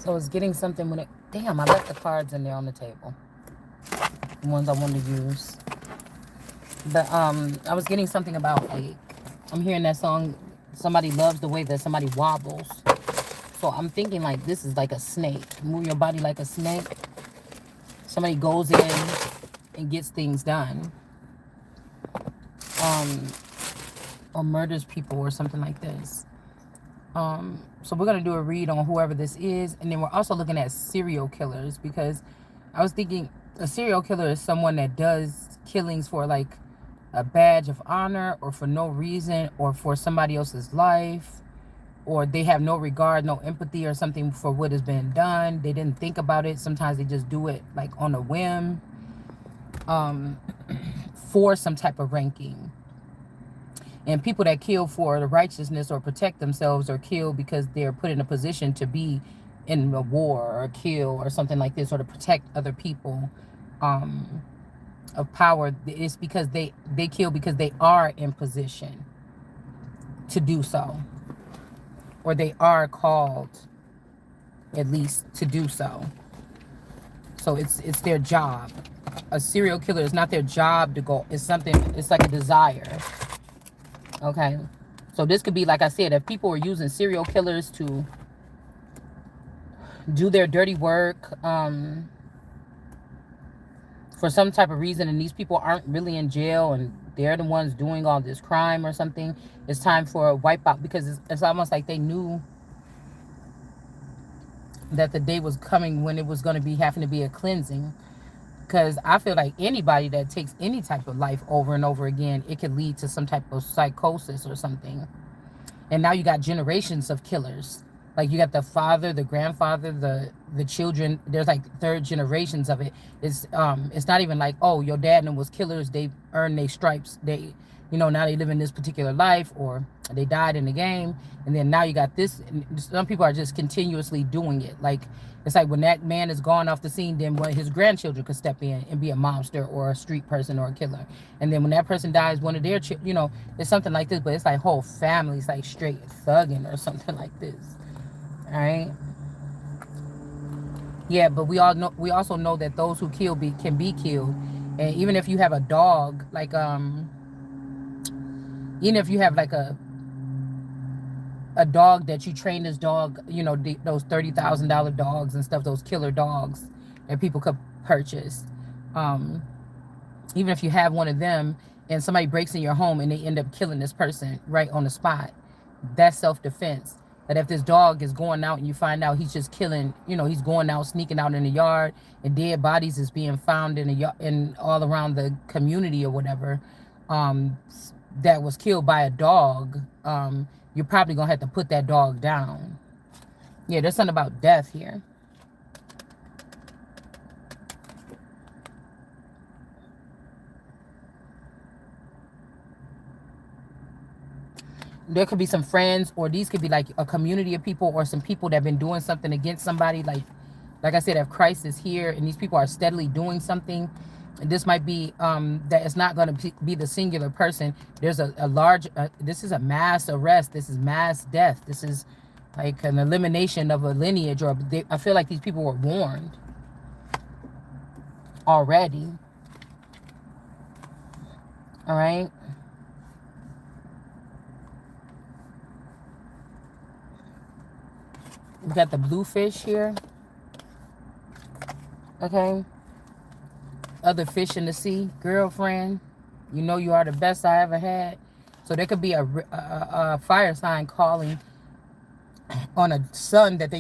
So it's getting something when it... Damn, I left the cards in there on the table. The ones I wanted to use. But I was getting something about, like, I'm hearing that song, somebody loves the way that somebody wobbles. So I'm thinking like this is like a snake. Move your body like a snake. Somebody goes in and gets things done. Um, or murders people or something like this. So we're going to do a read on whoever this is. And then we're also looking at serial killers, because I was thinking a serial killer is someone that does killings for like a badge of honor, or for no reason, or for somebody else's life, or they have no regard, no empathy or something for what has been done. They didn't think about it. Sometimes they just do it like on a whim, for some type of ranking. And people that kill for the righteousness or protect themselves, or kill because they're put in a position to be in a war or kill or something like this, or to protect other people of power, it's because they kill because they are in position to do so, or they are called at least to do so. So it's their job. A serial killer is not their job to go. It's something. It's like a desire. Okay. So this could be, like I said, if people are using serial killers to do their dirty work for some type of reason, and these people aren't really in jail and they're the ones doing all this crime or something, it's time for a wipeout, because it's almost like they knew that the day was coming when it was going to be having to be a cleansing. Because I feel like anybody that takes any type of life over and over again, it could lead to some type of psychosis or something. And now you got generations of killers. Like you got the father, the grandfather, the children. There's like third generations of it. It's not even like, oh, your dad and them was killers. They earned their stripes. They, now they live in this particular life, or they died in the game. And then now you got this. Some people are just continuously doing it. Like it's like when that man is gone off the scene, then his grandchildren could step in and be a mobster or a street person or a killer. And then when that person dies, one of their, it's something like this. But it's like whole families like straight thugging or something like this. All right. Yeah, but we all know. We also know that those who kill can be killed, and even if you have a dog, like even if you have like a dog that you train this dog, those $30,000 dogs and stuff, those killer dogs that people could purchase. Even if you have one of them and somebody breaks in your home and they end up killing this person right on the spot, that's self-defense. That if this dog is going out and you find out he's just killing, he's going out, sneaking out in the yard, and dead bodies is being found in all around the community or whatever, that was killed by a dog, you're probably gonna have to put that dog down. Yeah, there's something about death here. There could be some friends, or these could be like a community of people, or some people that have been doing something against somebody. Like I said, if Christ is here and these people are steadily doing something, this might be that it's not going to be the singular person. There's a large, this is a mass arrest. This is mass death. This is like an elimination of a lineage, or I feel like these people were warned already. All right. We got the blue fish here. Okay. Other fish in the sea. Girlfriend, you are the best I ever had. So there could be a fire sign calling on a son that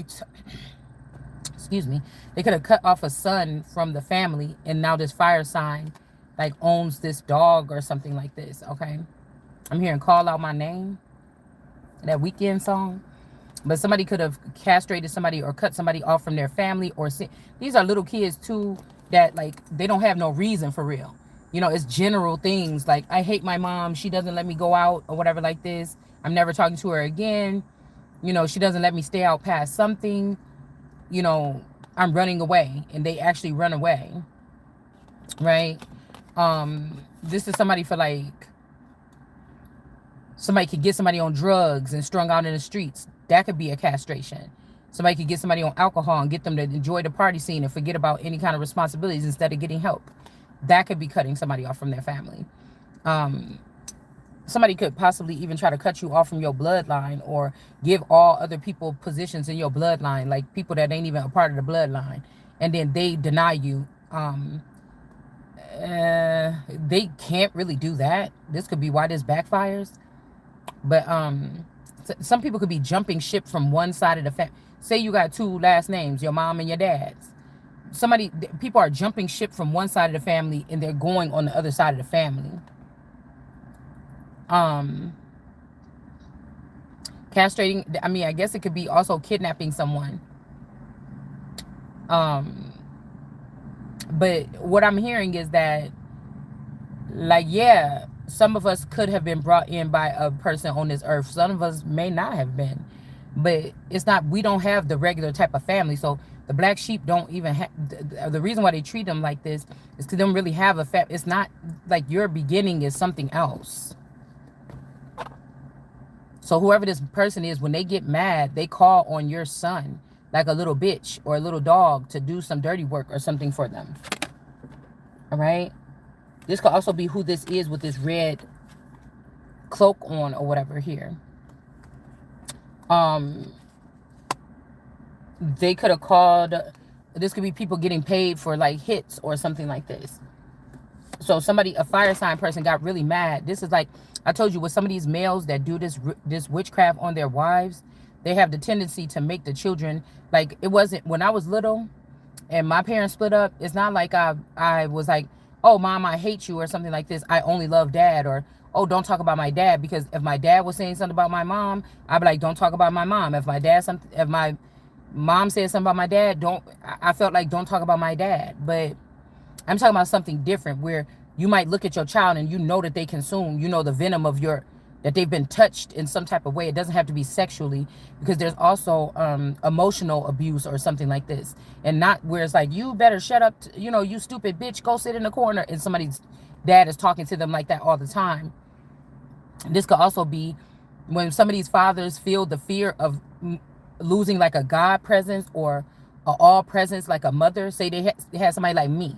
excuse me, they could have cut off a son from the family, and now this fire sign like owns this dog or something like this. Okay. I'm hearing Call Out My Name, that Weekend song. But somebody could have castrated somebody or cut somebody off from their family, or these are little kids too that like they don't have no reason for real. It's general things like, I hate my mom, she doesn't let me go out or whatever like this. I'm never talking to her again. She doesn't let me stay out past something. I'm running away, and they actually run away. Right? This is somebody for like, somebody could get somebody on drugs and strung out in the streets. That could be a castration. Somebody could get somebody on alcohol and get them to enjoy the party scene and forget about any kind of responsibilities instead of getting help. That could be cutting somebody off from their family. Um, Somebody could possibly even try to cut you off from your bloodline or give all other people positions in your bloodline, like people that ain't even a part of the bloodline, and then they deny you. They can't really do that. This could be why this backfires. But some people could be jumping ship from one side of the family. Say you got two last names, your mom and your dad's. People are jumping ship from one side of the family and they're going on the other side of the family. Castrating, I mean, I guess it could be also kidnapping someone. But what I'm hearing is that, like, yeah, some of us could have been brought in by a person on this earth. Some of us may not have been. But it's not, we don't have the regular type of family. So the black sheep don't even have, the reason why they treat them like this is because they don't really have a family. It's not like your beginning is something else. So whoever this person is, when they get mad, they call on your son like a little bitch or a little dog to do some dirty work or something for them. All right? This could also be who this is with this red cloak on or whatever here. They could have called, this could be people getting paid for like hits or something like this. So somebody, a fire sign person got really mad. This is like, I told you, with some of these males that do this witchcraft on their wives, they have the tendency to make the children, like, it wasn't, when I was little and my parents split up, it's not like I was like, oh, mom, I hate you or something like this. I only love dad. Or, oh, don't talk about my dad. Because if my dad was saying something about my mom, I'd be like, don't talk about my mom. If my mom said something about my dad, I felt like, don't talk about my dad. But I'm talking about something different where you might look at your child and you know that they consume, you know, the venom of that they've been touched in some type of way. It doesn't have to be sexually, because there's also emotional abuse or something like this. And not where it's like, you better shut up, you know, you stupid bitch, go sit in the corner. And somebody's dad is talking to them like that all the time. This could also be when some of these fathers feel the fear of losing like a God presence or a all presence, like a mother. Say they had somebody like me,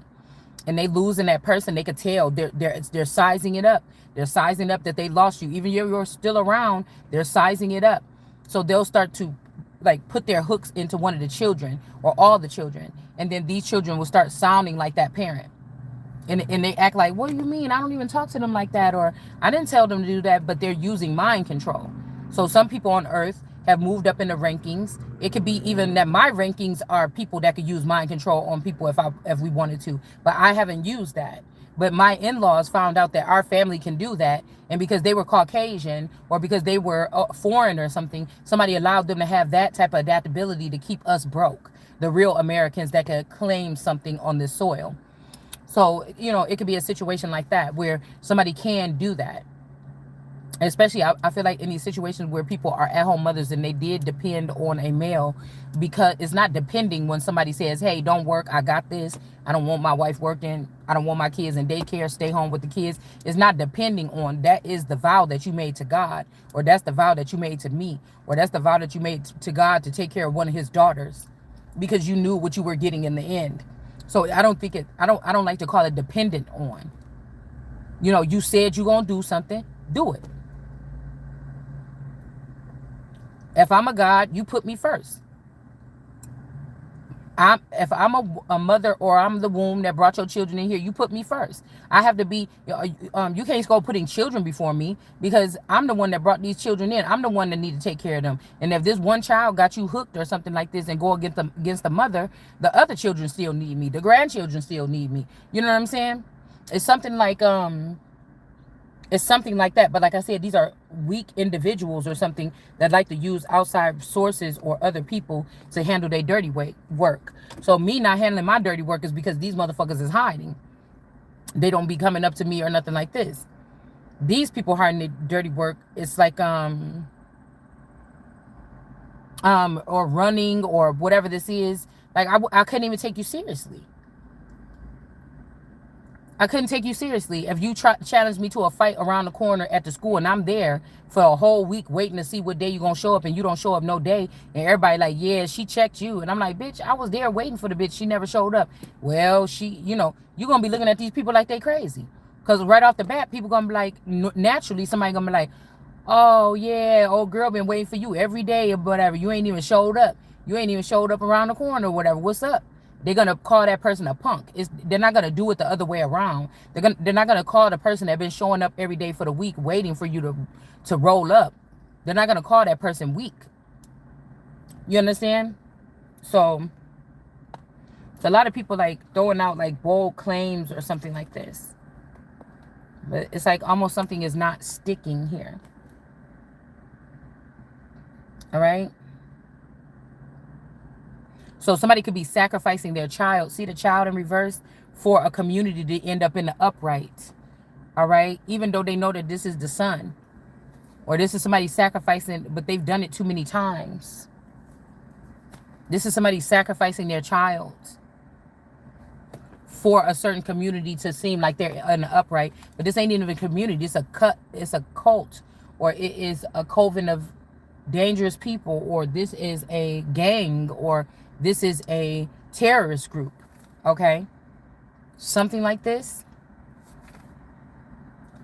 and they losing that person. They could tell they're sizing it up. They're sizing up that they lost you. Even if you're still around, they're sizing it up. So they'll start to like put their hooks into one of the children or all the children, and then these children will start sounding like that parent. And they act like, what do you mean? I don't even talk to them like that. Or I didn't tell them to do that, but they're using mind control. So some people on earth have moved up in the rankings. It could be even that my rankings are people that could use mind control on people if we wanted to. But I haven't used that. But my in-laws found out that our family can do that. And because they were Caucasian or because they were foreign or something, somebody allowed them to have that type of adaptability to keep us broke. The real Americans that could claim something on this soil. So, you know, it could be a situation like that where somebody can do that. Especially, I feel like in these situations where people are at-home mothers and they did depend on a male, because it's not depending when somebody says, hey, don't work, I got this. I don't want my wife working. I don't want my kids in daycare, stay home with the kids. It's not depending on, that is the vow that you made to God, or that's the vow that you made to me, or that's the vow that you made to God to take care of one of his daughters because you knew what you were getting in the end. So I don't like to call it dependent on. You know, you said you're going to do something, do it. If I'm a God, you put me first. If I'm a mother, or I'm the womb that brought your children in here, you put me first. I have to be, you can't go putting children before me, because I'm the one that brought these children in. I'm the one that need to take care of them. And if this one child got you hooked or something like this and go against the mother, the other children still need me. The grandchildren still need me. You know what I'm saying? It's something like, it's something like that. But like I said, these are weak individuals or something that like to use outside sources or other people to handle their dirty work. So me not handling my dirty work is because these motherfuckers is hiding. They don't be coming up to me or nothing like this. These people hiding their dirty work, it's like or running or whatever this is. Like I couldn't even take you seriously. I couldn't take you seriously. If you challenge me to a fight around the corner at the school and I'm there for a whole week waiting to see what day you're going to show up and you don't show up no day and everybody like, yeah, she checked you. And I'm like, bitch, I was there waiting for the bitch. She never showed up. Well, you're going to be looking at these people like they crazy. Because right off the bat, people going to be like, naturally, somebody going to be like, oh, yeah, old girl been waiting for you every day or whatever. You ain't even showed up. You ain't even showed up around the corner or whatever. What's up? They're gonna call that person a punk. They're not gonna do it the other way around. They're not gonna call the person that been showing up every day for the week, waiting for you to roll up. They're not gonna call that person weak. You understand? So a lot of people like throwing out like bold claims or something like this, but it's like almost something is not sticking here. All right. So somebody could be sacrificing their child. See the child in reverse for a community to end up in the upright. All right. Even though they know that this is the son or this is somebody sacrificing, but they've done it too many times. This is somebody sacrificing their child for a certain community to seem like they're in the upright. But this ain't even a community. It's a cult, or it is a coven of dangerous people, or this is a gang, or this is a terrorist group. Okay? Something like this.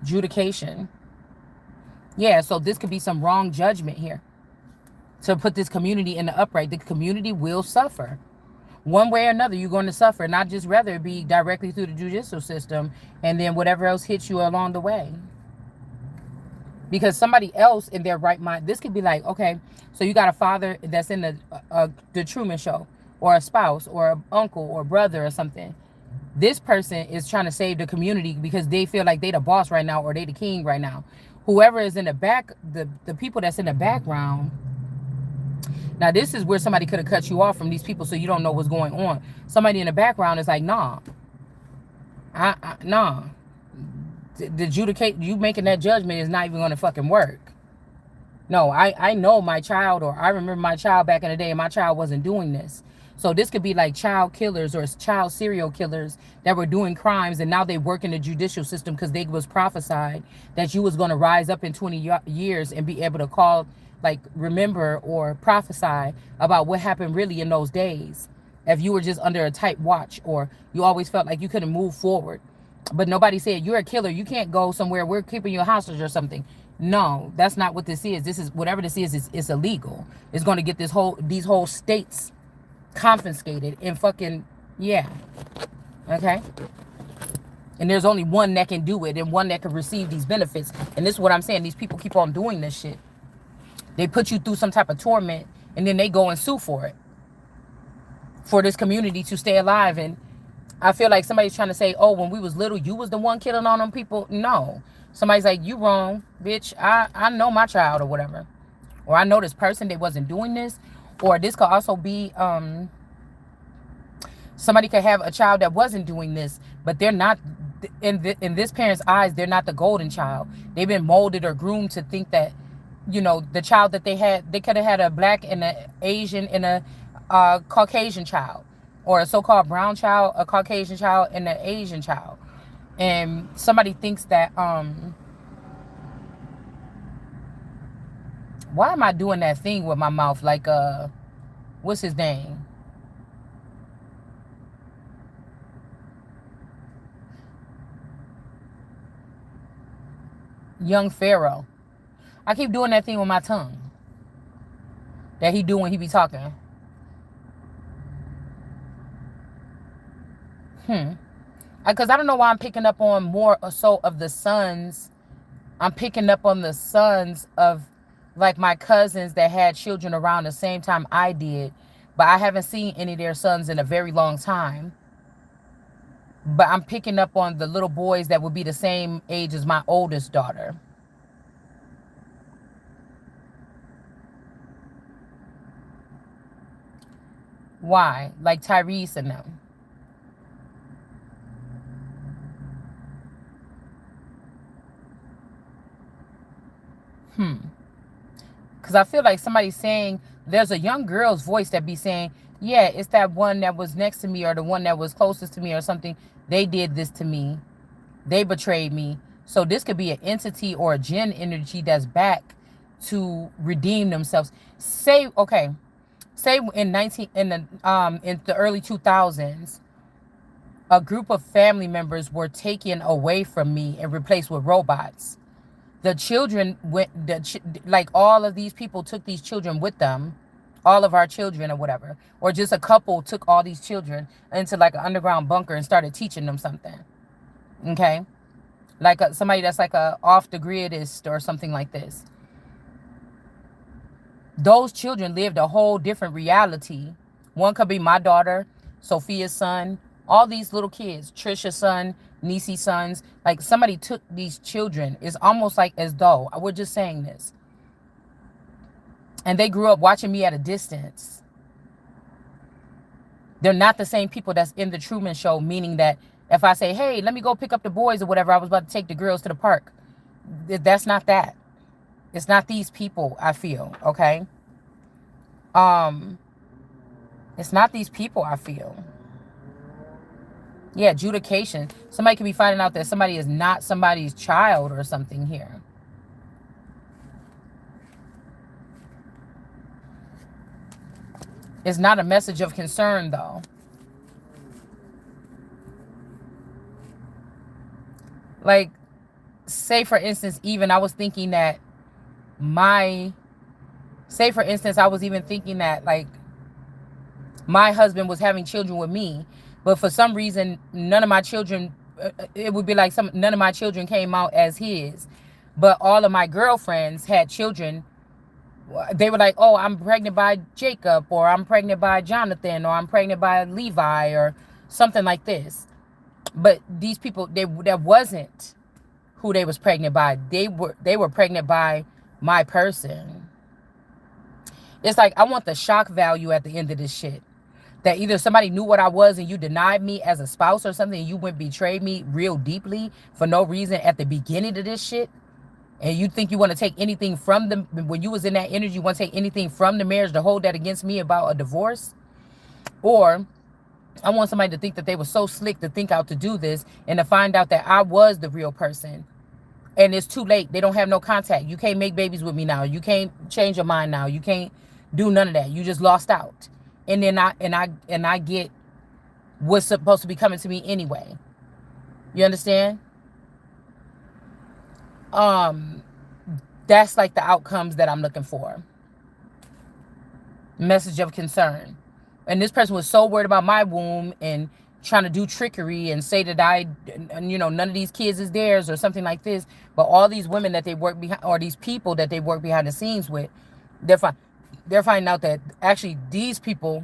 Adjudication. Yeah, so this could be some wrong judgment here. To put this community in the upright. The community will suffer. One way or another, you're going to suffer. Not just rather it be directly through the judicial system and then whatever else hits you along the way. Because somebody else in their right mind, this could be like, okay, so you got a father that's in the Truman Show, or a spouse, or an uncle, or brother, or something. This person is trying to save the community because they feel like they the boss right now, or they the king right now. Whoever is in the back, the people that's in the background. Now, this is where somebody could have cut you off from these people so you don't know what's going on. Somebody in the background is like, nah. Nah. The adjudicate, you making that judgment is not even going to fucking work. No, I know my child, or I remember my child back in the day, and my child wasn't doing this. So this could be like child killers or child serial killers that were doing crimes, and now they work in the judicial system because they was prophesied that you was going to rise up in 20 years and be able to call, like, remember or prophesy about what happened really in those days. If you were just under a tight watch, or you always felt like you couldn't move forward. But nobody said, you're a killer, you can't go somewhere, we're keeping you hostage or something. No, that's not what this is. This is, whatever this is, it's illegal. It's going to get these whole states confiscated and fucking, yeah. Okay? And there's only one that can do it, and one that can receive these benefits. And this is what I'm saying. These people keep on doing this shit. They put you through some type of torment, and then they go and sue for it. For this community to stay alive. And I feel like somebody's trying to say, oh, when we was little, you was the one killing on them people. No. Somebody's like, you wrong, bitch. I know my child, or whatever. Or I know this person, they wasn't doing this. Or this could also be, somebody could have a child that wasn't doing this, but they're not, in this parent's eyes, they're not the golden child. They've been molded or groomed to think that, the child that they had, they could have had a black and an Asian and a Caucasian child, or a so-called brown child, a Caucasian child, and an Asian child. And somebody thinks that, why am I doing that thing with my mouth? Like, what's his name? Young Pharaoh. I keep doing that thing with my tongue that he do when he be talking. Because I don't know why I'm picking up on more or so of the sons. I'm picking up on the sons of, like, my cousins that had children around the same time I did. But I haven't seen any of their sons in a very long time. But I'm picking up on the little boys that would be the same age as my oldest daughter. Why? Like Tyrese and them. Because I feel like somebody's saying, there's a young girl's voice that be saying, yeah, it's that one that was next to me, or the one that was closest to me, or something. They did this to me. They betrayed me. So this could be an entity or a jinn energy that's back to redeem themselves. Say, okay, say in the early 2000s, a group of family members were taken away from me and replaced with robots. The children went, like all of these people took these children with them, all of our children or whatever, or just a couple took all these children into like an underground bunker and started teaching them something. Okay, like somebody that's like a off the gridist or something like this. Those children lived a whole different reality. One could be my daughter, Sophia's son, all these little kids, Trisha's son, Niecy's sons. Like somebody took these children. It's almost like as though, we're just saying this. And they grew up watching me at a distance. They're not the same people that's in the Truman Show, meaning that if I say, hey, let me go pick up the boys or whatever, I was about to take the girls to the park. That's not that. It's not these people, I feel, okay? It's not these people, I feel. Yeah, adjudication. Somebody could be finding out that somebody is not somebody's child or something here. It's not a message of concern, though. Like, say for instance, even I was thinking that say for instance, I was even thinking that like my husband was having children with me, but for some reason, none of my children, it would be like none of my children came out as his, but all of my girlfriends had children. They were like, oh, I'm pregnant by Jacob, or I'm pregnant by Jonathan, or I'm pregnant by Levi, or something like this. But these people, that wasn't who they was pregnant by. They were pregnant by my person. It's like, I want the shock value at the end of this shit. That either somebody knew what I was and you denied me as a spouse or something, and you went betrayed me real deeply for no reason at the beginning of this shit. And you think you want to take anything from them when you was in that energy, you want to take anything from the marriage to hold that against me about a divorce? Or I want somebody to think that they were so slick to think out to do this and to find out that I was the real person. And it's too late. They don't have no contact. You can't make babies with me now. You can't change your mind now. You can't do none of that. You just lost out. And then I get what's supposed to be coming to me anyway. You understand? That's like the outcomes that I'm looking for. Message of concern. And this person was so worried about my womb and trying to do trickery and say that none of these kids is theirs or something like this. But all these women that they work behind, or these people that they work behind the scenes with, they're finding out that actually these people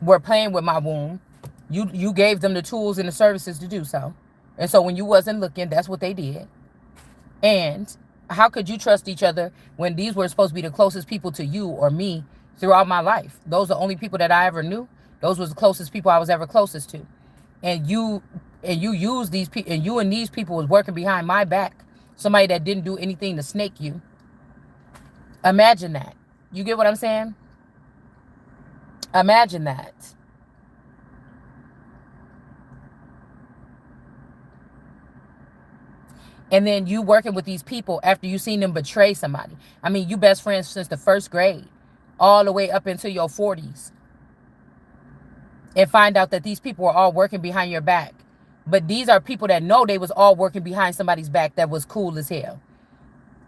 were playing with my womb. You gave them the tools and the services to do so. And so when you wasn't looking, that's what they did. And how could you trust each other when these were supposed to be the closest people to you or me throughout my life? Those are the only people that I ever knew. Those was the closest people I was ever closest to. And you use these people, and you and these people was working behind my back. Somebody that didn't do anything to snake you. Imagine that. You get what I'm saying? Imagine that. And then you working with these people after you seen them betray somebody. I mean, you best friends since the first grade, all the way up into your 40s. And find out that these people are all working behind your back. But these are people that know they was all working behind somebody's back that was cool as hell.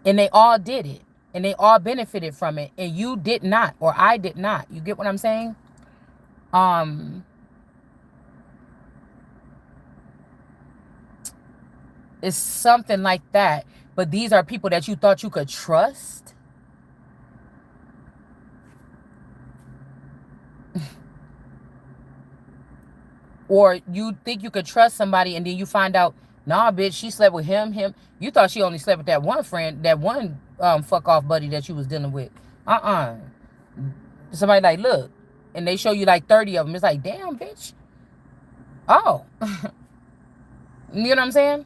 And they all did it. And they all benefited from it. And you did not, or I did not. You get what I'm saying? It's something like that. But these are people that you thought you could trust. Or you think you could trust somebody and then you find out, nah, bitch, she slept with him. You thought she only slept with that one friend, that one fuck off buddy that you was dealing with. Somebody like, look, and they show you like 30 of them. It's like, damn, bitch. Oh. You know what I'm saying?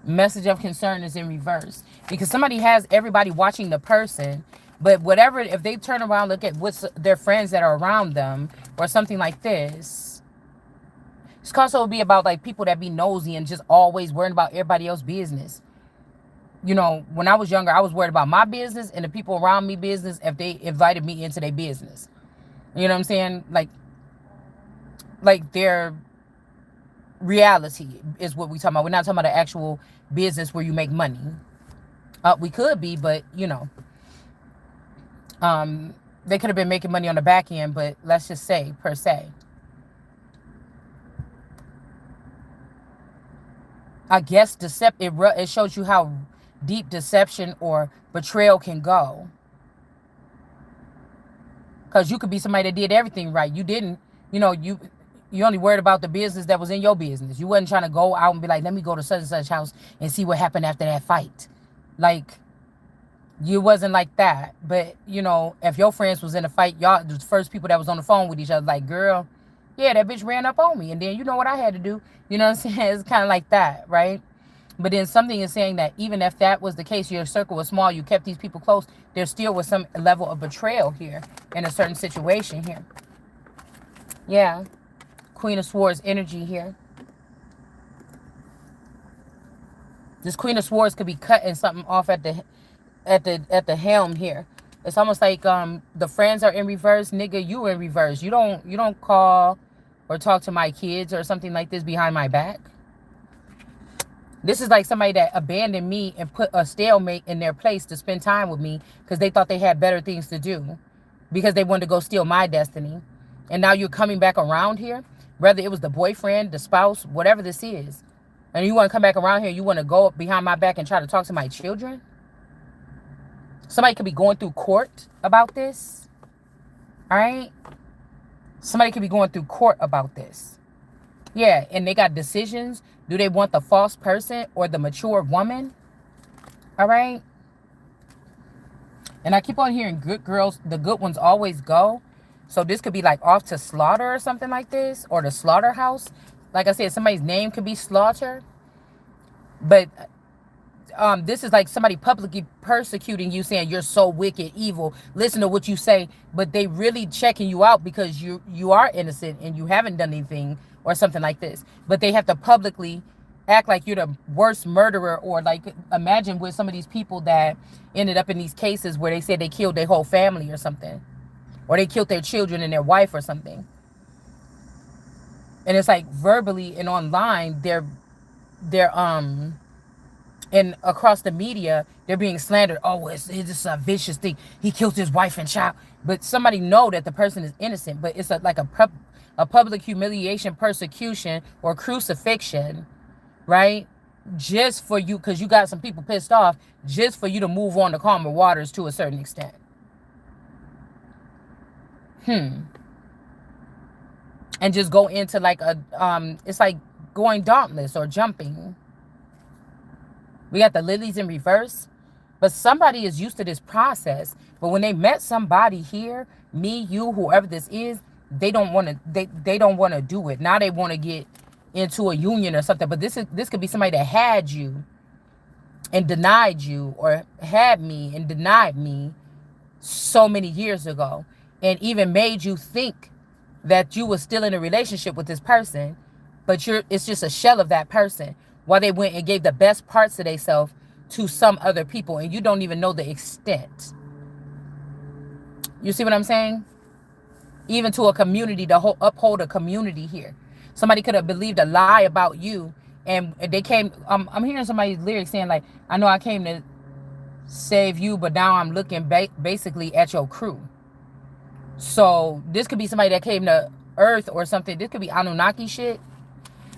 Message of concern is in reverse. Because somebody has everybody watching the person. But whatever, if they turn around, look at what's their friends that are around them or something like this. This could also be about like people that be nosy and just always worrying about everybody else's business. You know, when I was younger, I was worried about my business and the people around me business if they invited me into their business. You know what I'm saying? Like their reality is what we talking about. We're not talking about the actual business where you make money. We could be, but you know, they could have been making money on the back end, but let's just say per se. I guess it shows you how deep deception or betrayal can go. Because you could be somebody that did everything right. You didn't, you know, you only worried about the business that was in your business. You wasn't trying to go out and be like, let me go to such and such house and see what happened after that fight. Like, you wasn't like that. But, you know, if your friends was in a fight, y'all the first people that was on the phone with each other, like, girl, yeah, that bitch ran up on me. And then you know what I had to do. You know what I'm saying? It's kind of like that, right? But then something is saying that even if that was the case, your circle was small, you kept these people close, there still was some level of betrayal here in a certain situation here. Yeah. Queen of Swords energy here. This Queen of Swords could be cutting something off at the helm here. It's almost like the friends are in reverse, nigga, you in reverse. You don't call or talk to my kids or something like this behind my back. This is like somebody that abandoned me and put a stalemate in their place to spend time with me because they thought they had better things to do, because they wanted to go steal my destiny. And now you're coming back around here, whether it was the boyfriend, the spouse, whatever this is. And you want to come back around here, you want to go behind my back and try to talk to my children? Somebody could be going through court about this. All right? Somebody could be going through court about this. Yeah, and they got decisions. Do they want the false person or the mature woman? All right? And I keep on hearing good girls, the good ones always go. So this could be like off to slaughter or something like this, or the slaughterhouse. Like I said, somebody's name could be Slaughter. But this is like somebody publicly persecuting you, saying you're so wicked, evil. Listen to what you say, but they really checking you out because you are innocent and you haven't done anything or something like this. But they have to publicly act like you're the worst murderer, or like imagine with some of these people that ended up in these cases where they said they killed their whole family or something, or they killed their children and their wife or something. And it's like verbally and online, they're and across the media, they're being slandered. Oh, it's just a vicious thing. He killed his wife and child. But somebody know that the person is innocent. But it's like a public humiliation, persecution, or crucifixion, right? Just for you, because you got some people pissed off, just for you to move on to calmer waters to a certain extent. And just go into like it's like going dauntless or jumping. We got the lilies in reverse. But somebody is used to this process. But when they met somebody here, me, you, whoever this is, they don't want to they don't want to do it. Now they want to get into a union or something. But this could be somebody that had you and denied you, or had me and denied me so many years ago, and even made you think that you were still in a relationship with this person, but it's just a shell of that person, while they went and gave the best parts of themselves to some other people, and you don't even know the extent. You see what I'm saying? Even to a community, to uphold a community here. Somebody could have believed a lie about you, and they came, I'm hearing somebody's lyrics saying like, I know I came to save you, but now I'm looking basically at your crew. So this could be somebody that came to Earth or something. This could be Anunnaki shit.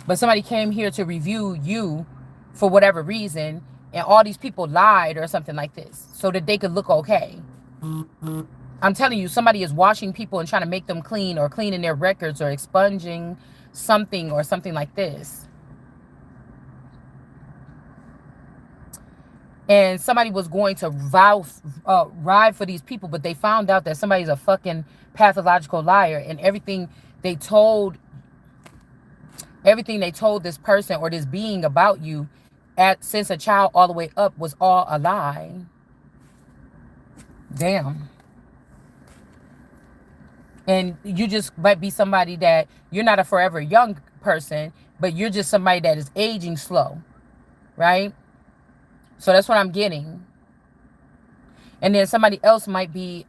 But somebody came here to review you for whatever reason, and all these people lied or something like this so that they could look okay. I'm telling you, somebody is washing people and trying to make them clean, or cleaning their records, or expunging something or something like this. And somebody was going to ride for these people, but they found out that somebody's a fucking pathological liar, and everything they told this person or this being about you since a child all the way up was all a lie. Damn. And you just might be somebody that you're not a forever young person, but you're just somebody that is aging slow, right? So that's what I'm getting. And then somebody else might be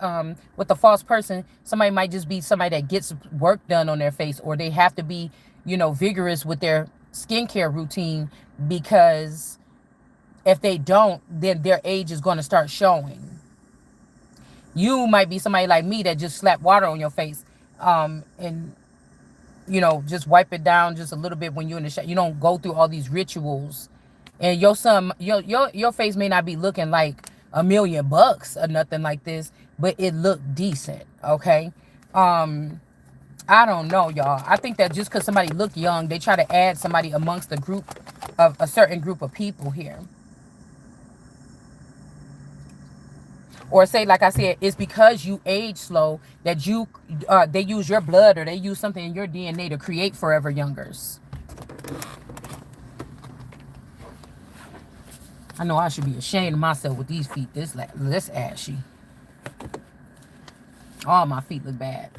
with a false person. Somebody might just be somebody that gets work done on their face, or they have to be, vigorous with their skincare routine, because if they don't, then their age is going to start showing. You might be somebody like me that just slap water on your face, and just wipe it down just a little bit when you're in the shower. You don't go through all these rituals, and your face may not be looking like $1,000,000 or nothing like this, but it looked decent. Okay. I don't know, y'all. I think that just because somebody look young, they try to add somebody amongst the group of a certain group of people here. Or say, like I said, it's because you age slow that they use your blood, or they use something in your DNA to create forever youngers. I know I should be ashamed of myself with these feet this ashy. All my feet look bad.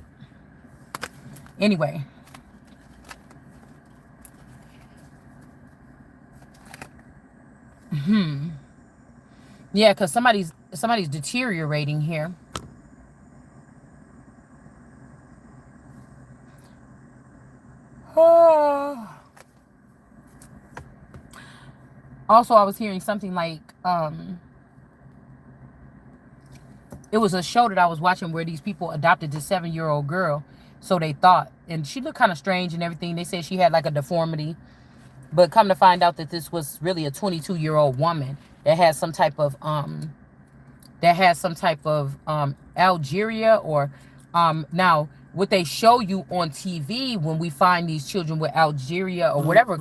Anyway. Yeah, because somebody's deteriorating here. Also, I was hearing something like it was a show that I was watching where these people adopted this 7-year-old girl. So they thought, and she looked kind of strange and everything. They said she had like a deformity, but come to find out that this was really a 22-year-old woman that had some type of Algeria, or now what they show you on TV when we find these children with Algeria or whatever,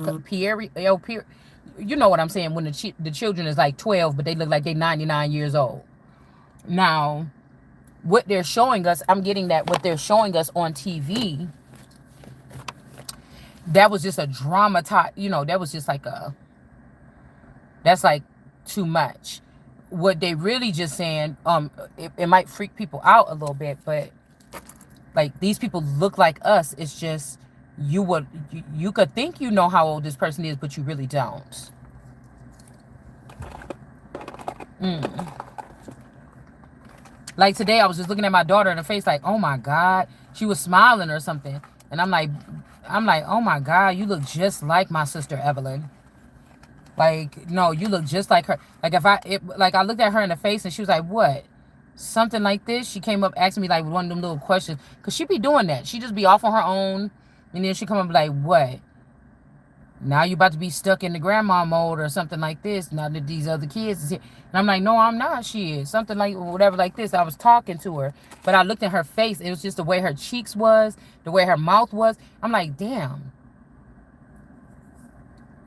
you know what I'm saying, when the children is like 12 but they look like they 99 years old. Now what they're showing us, I'm getting that what they're showing us on TV, that was just a dramatized, that was just like that's like too much. What they really just saying, it might freak people out a little bit, but like, these people look like us. It's just you could think you know how old this person is, but you really don't. Like today, I was just looking at my daughter in the face, like, oh my God, she was smiling or something, and I'm like, oh my God, you look just like my sister Evelyn. Like, no, you look just like her. Like, I looked at her in the face and she was like, what? Something like this. She came up asking me like one of them little questions. Because she be doing that. She just be off on her own. And then she come up like, what? Now you about to be stuck in the grandma mode or something like this. Now that these other kids is here. And I'm like, no, I'm not. She is. Something like whatever like this. I was talking to her. But I looked at her face. It was just the way her cheeks was. The way her mouth was. I'm like, damn.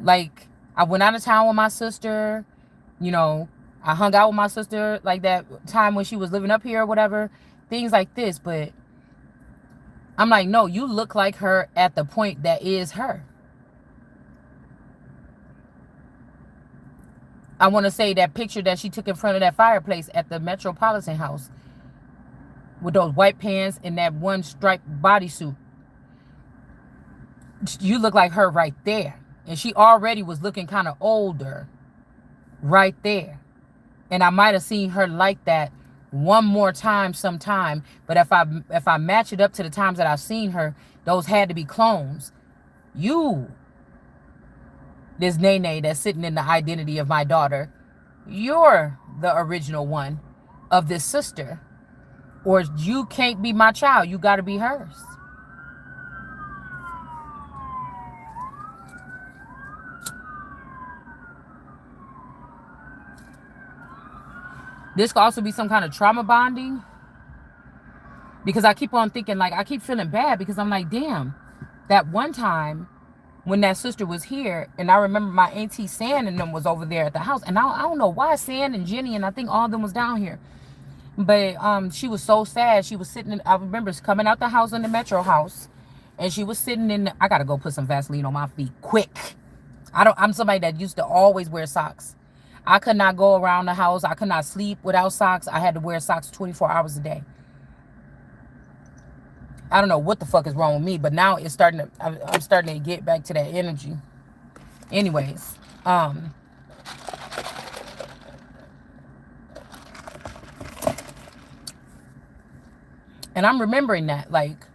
Like, I went out of town with my sister, I hung out with my sister like that time when she was living up here or whatever, things like this. But I'm like, no, you look like her at the point that is her. I want to say that picture that she took in front of that fireplace at the Metropolitan House with those white pants and that one striped bodysuit. You look like her right there. And she already was looking kind of older right there. And I might have seen her like that one more time sometime. But if I match it up to the times that I've seen her, those had to be clones. This Nene that's sitting in the identity of my daughter, you're the original one of this sister. Or you can't be my child. You got to be hers. This could also be some kind of trauma bonding. Because I keep on thinking, like, I keep feeling bad because I'm like, damn, that one time when that sister was here, and I remember my auntie San and them was over there at the house. And I don't know why San and Jenny and I think all of them was down here. But she was so sad. She was sitting in, I remember coming out the house in the Metro house. And she was sitting in, I got to go put some Vaseline on my feet quick. I'm somebody that used to always wear socks. I could not go around the house. I could not sleep without socks. I had to wear socks 24 hours a day. I don't know what the fuck is wrong with me, but now it's starting to, I'm starting to get back to that energy. Anyways, and I'm remembering that, like,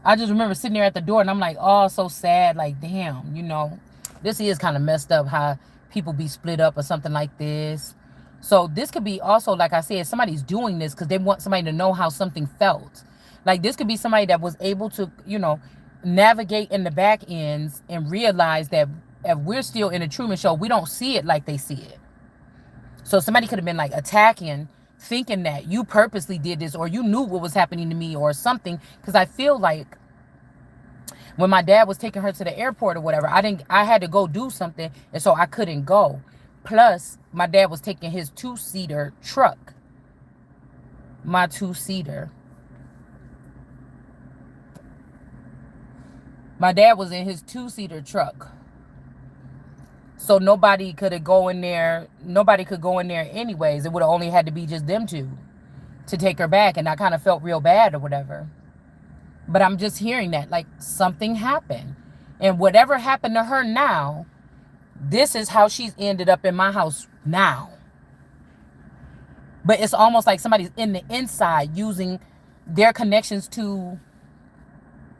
I just remember sitting there at the door and I'm like, oh, so sad. Like, damn, you know, this is kind of messed up how people be split up or something like this. So this could be also, like I said, somebody's doing this because they want somebody to know how something felt. Like, this could be somebody that was able to, you know, navigate in the back ends and realize that if we're still in a Truman Show, we don't see it like they see it. So somebody could have been like attacking, thinking that you purposely did this or you knew what was happening to me or something. Because I feel like when my dad was taking her to the airport or whatever, I had to go do something, and so I couldn't go. Plus, my dad was taking his 2-seater truck. My 2-seater. My dad was in his 2-seater truck. So nobody could go in there. Nobody could go in there anyways. It would have only had to be just them two to take her back. And I kind of felt real bad or whatever. But I'm just hearing that, like, something happened. And whatever happened to her now, this is how she's ended up in my house now. But it's almost like somebody's in the inside using their connections to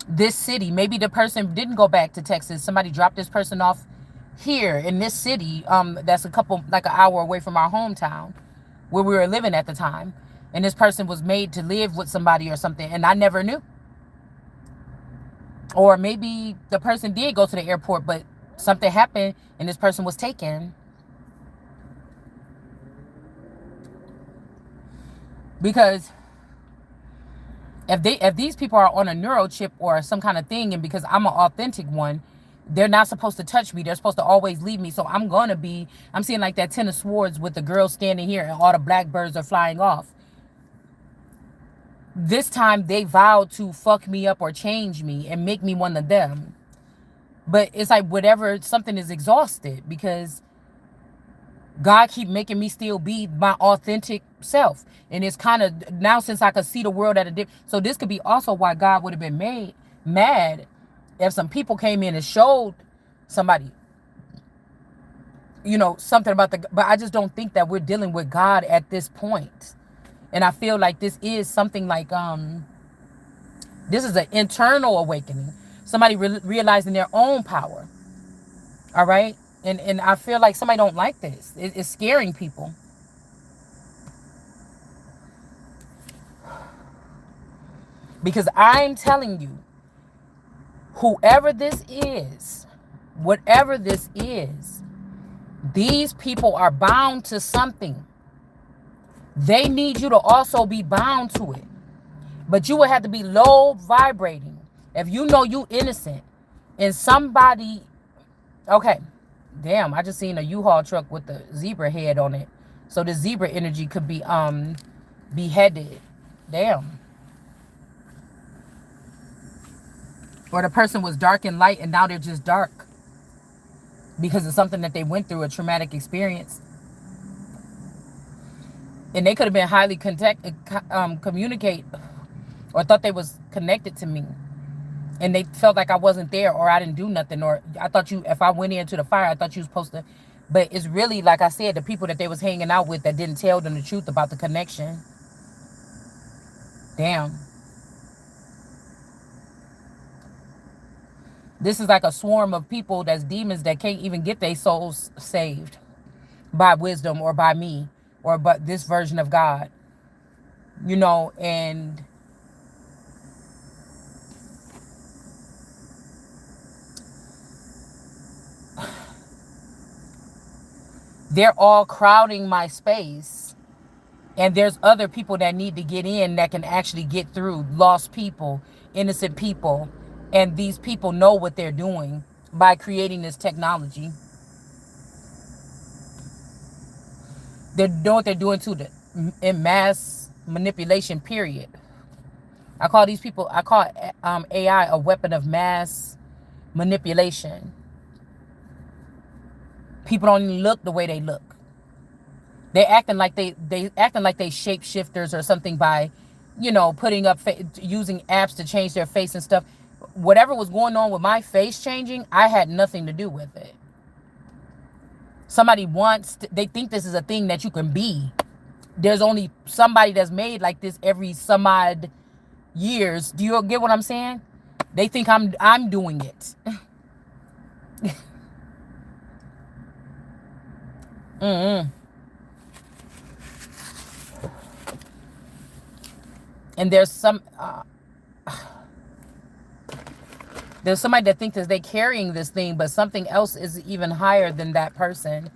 this city. Maybe the person didn't go back to Texas. Somebody dropped this person off here in this city, that's like an hour away from our hometown where we were living at the time. And this person was made to live with somebody or something, and I never knew. Or maybe the person did go to the airport, but something happened and this person was taken. Because if these people are on a neurochip or some kind of thing, and because I'm an authentic one, they're not supposed to touch me. They're supposed to always leave me. So I'm seeing like that 10 of swords with the girl standing here and all the blackbirds are flying off. This time they vowed to fuck me up or change me and make me one of them. But it's like whatever, something is exhausted because God keep making me still be my authentic self. And it's kind of now, since I could see the world at a different, so this could be also why God would have been mad if some people came in and showed somebody, you know, something about but I just don't think that we're dealing with God at this point. And I feel like this is something like, this is an internal awakening. Somebody realizing their own power. All right. And I feel like somebody don't like this. It's scaring people. Because I'm telling you, whoever this is, whatever this is, these people are bound to something. They need you to also be bound to it. But you would have to be low vibrating. If you know you innocent and somebody, okay, damn, I just seen a U-Haul truck with the zebra head on it. So the zebra energy could be beheaded. Damn. Or the person was dark and light and now they're just dark because of something that they went through, a traumatic experience. And they could have been highly communicate or thought they was connected to me. And they felt like I wasn't there or I didn't do nothing. Or I thought if I went into the fire, I thought you was supposed to. But it's really, like I said, the people that they was hanging out with that didn't tell them the truth about the connection. Damn. This is like a swarm of people that's demons that can't even get their souls saved by wisdom or by me or by this version of God. You know, and they're all crowding my space. And there's other people that need to get in that can actually get through. Lost people, innocent people. And these people know what they're doing by creating this technology. They know what they're doing to in mass manipulation, period. I call AI a weapon of mass manipulation. People don't even look the way they look. They acting like they shapeshifters or something by you know, putting up, using apps to change their face and stuff. Whatever was going on with my face changing, I had nothing to do with it. Somebody they think this is a thing that you can be. There's only somebody that's made like this every some odd years. Do you get what I'm saying? They think I'm doing it. And there's somebody that thinks that they're carrying this thing, but something else is even higher than that person.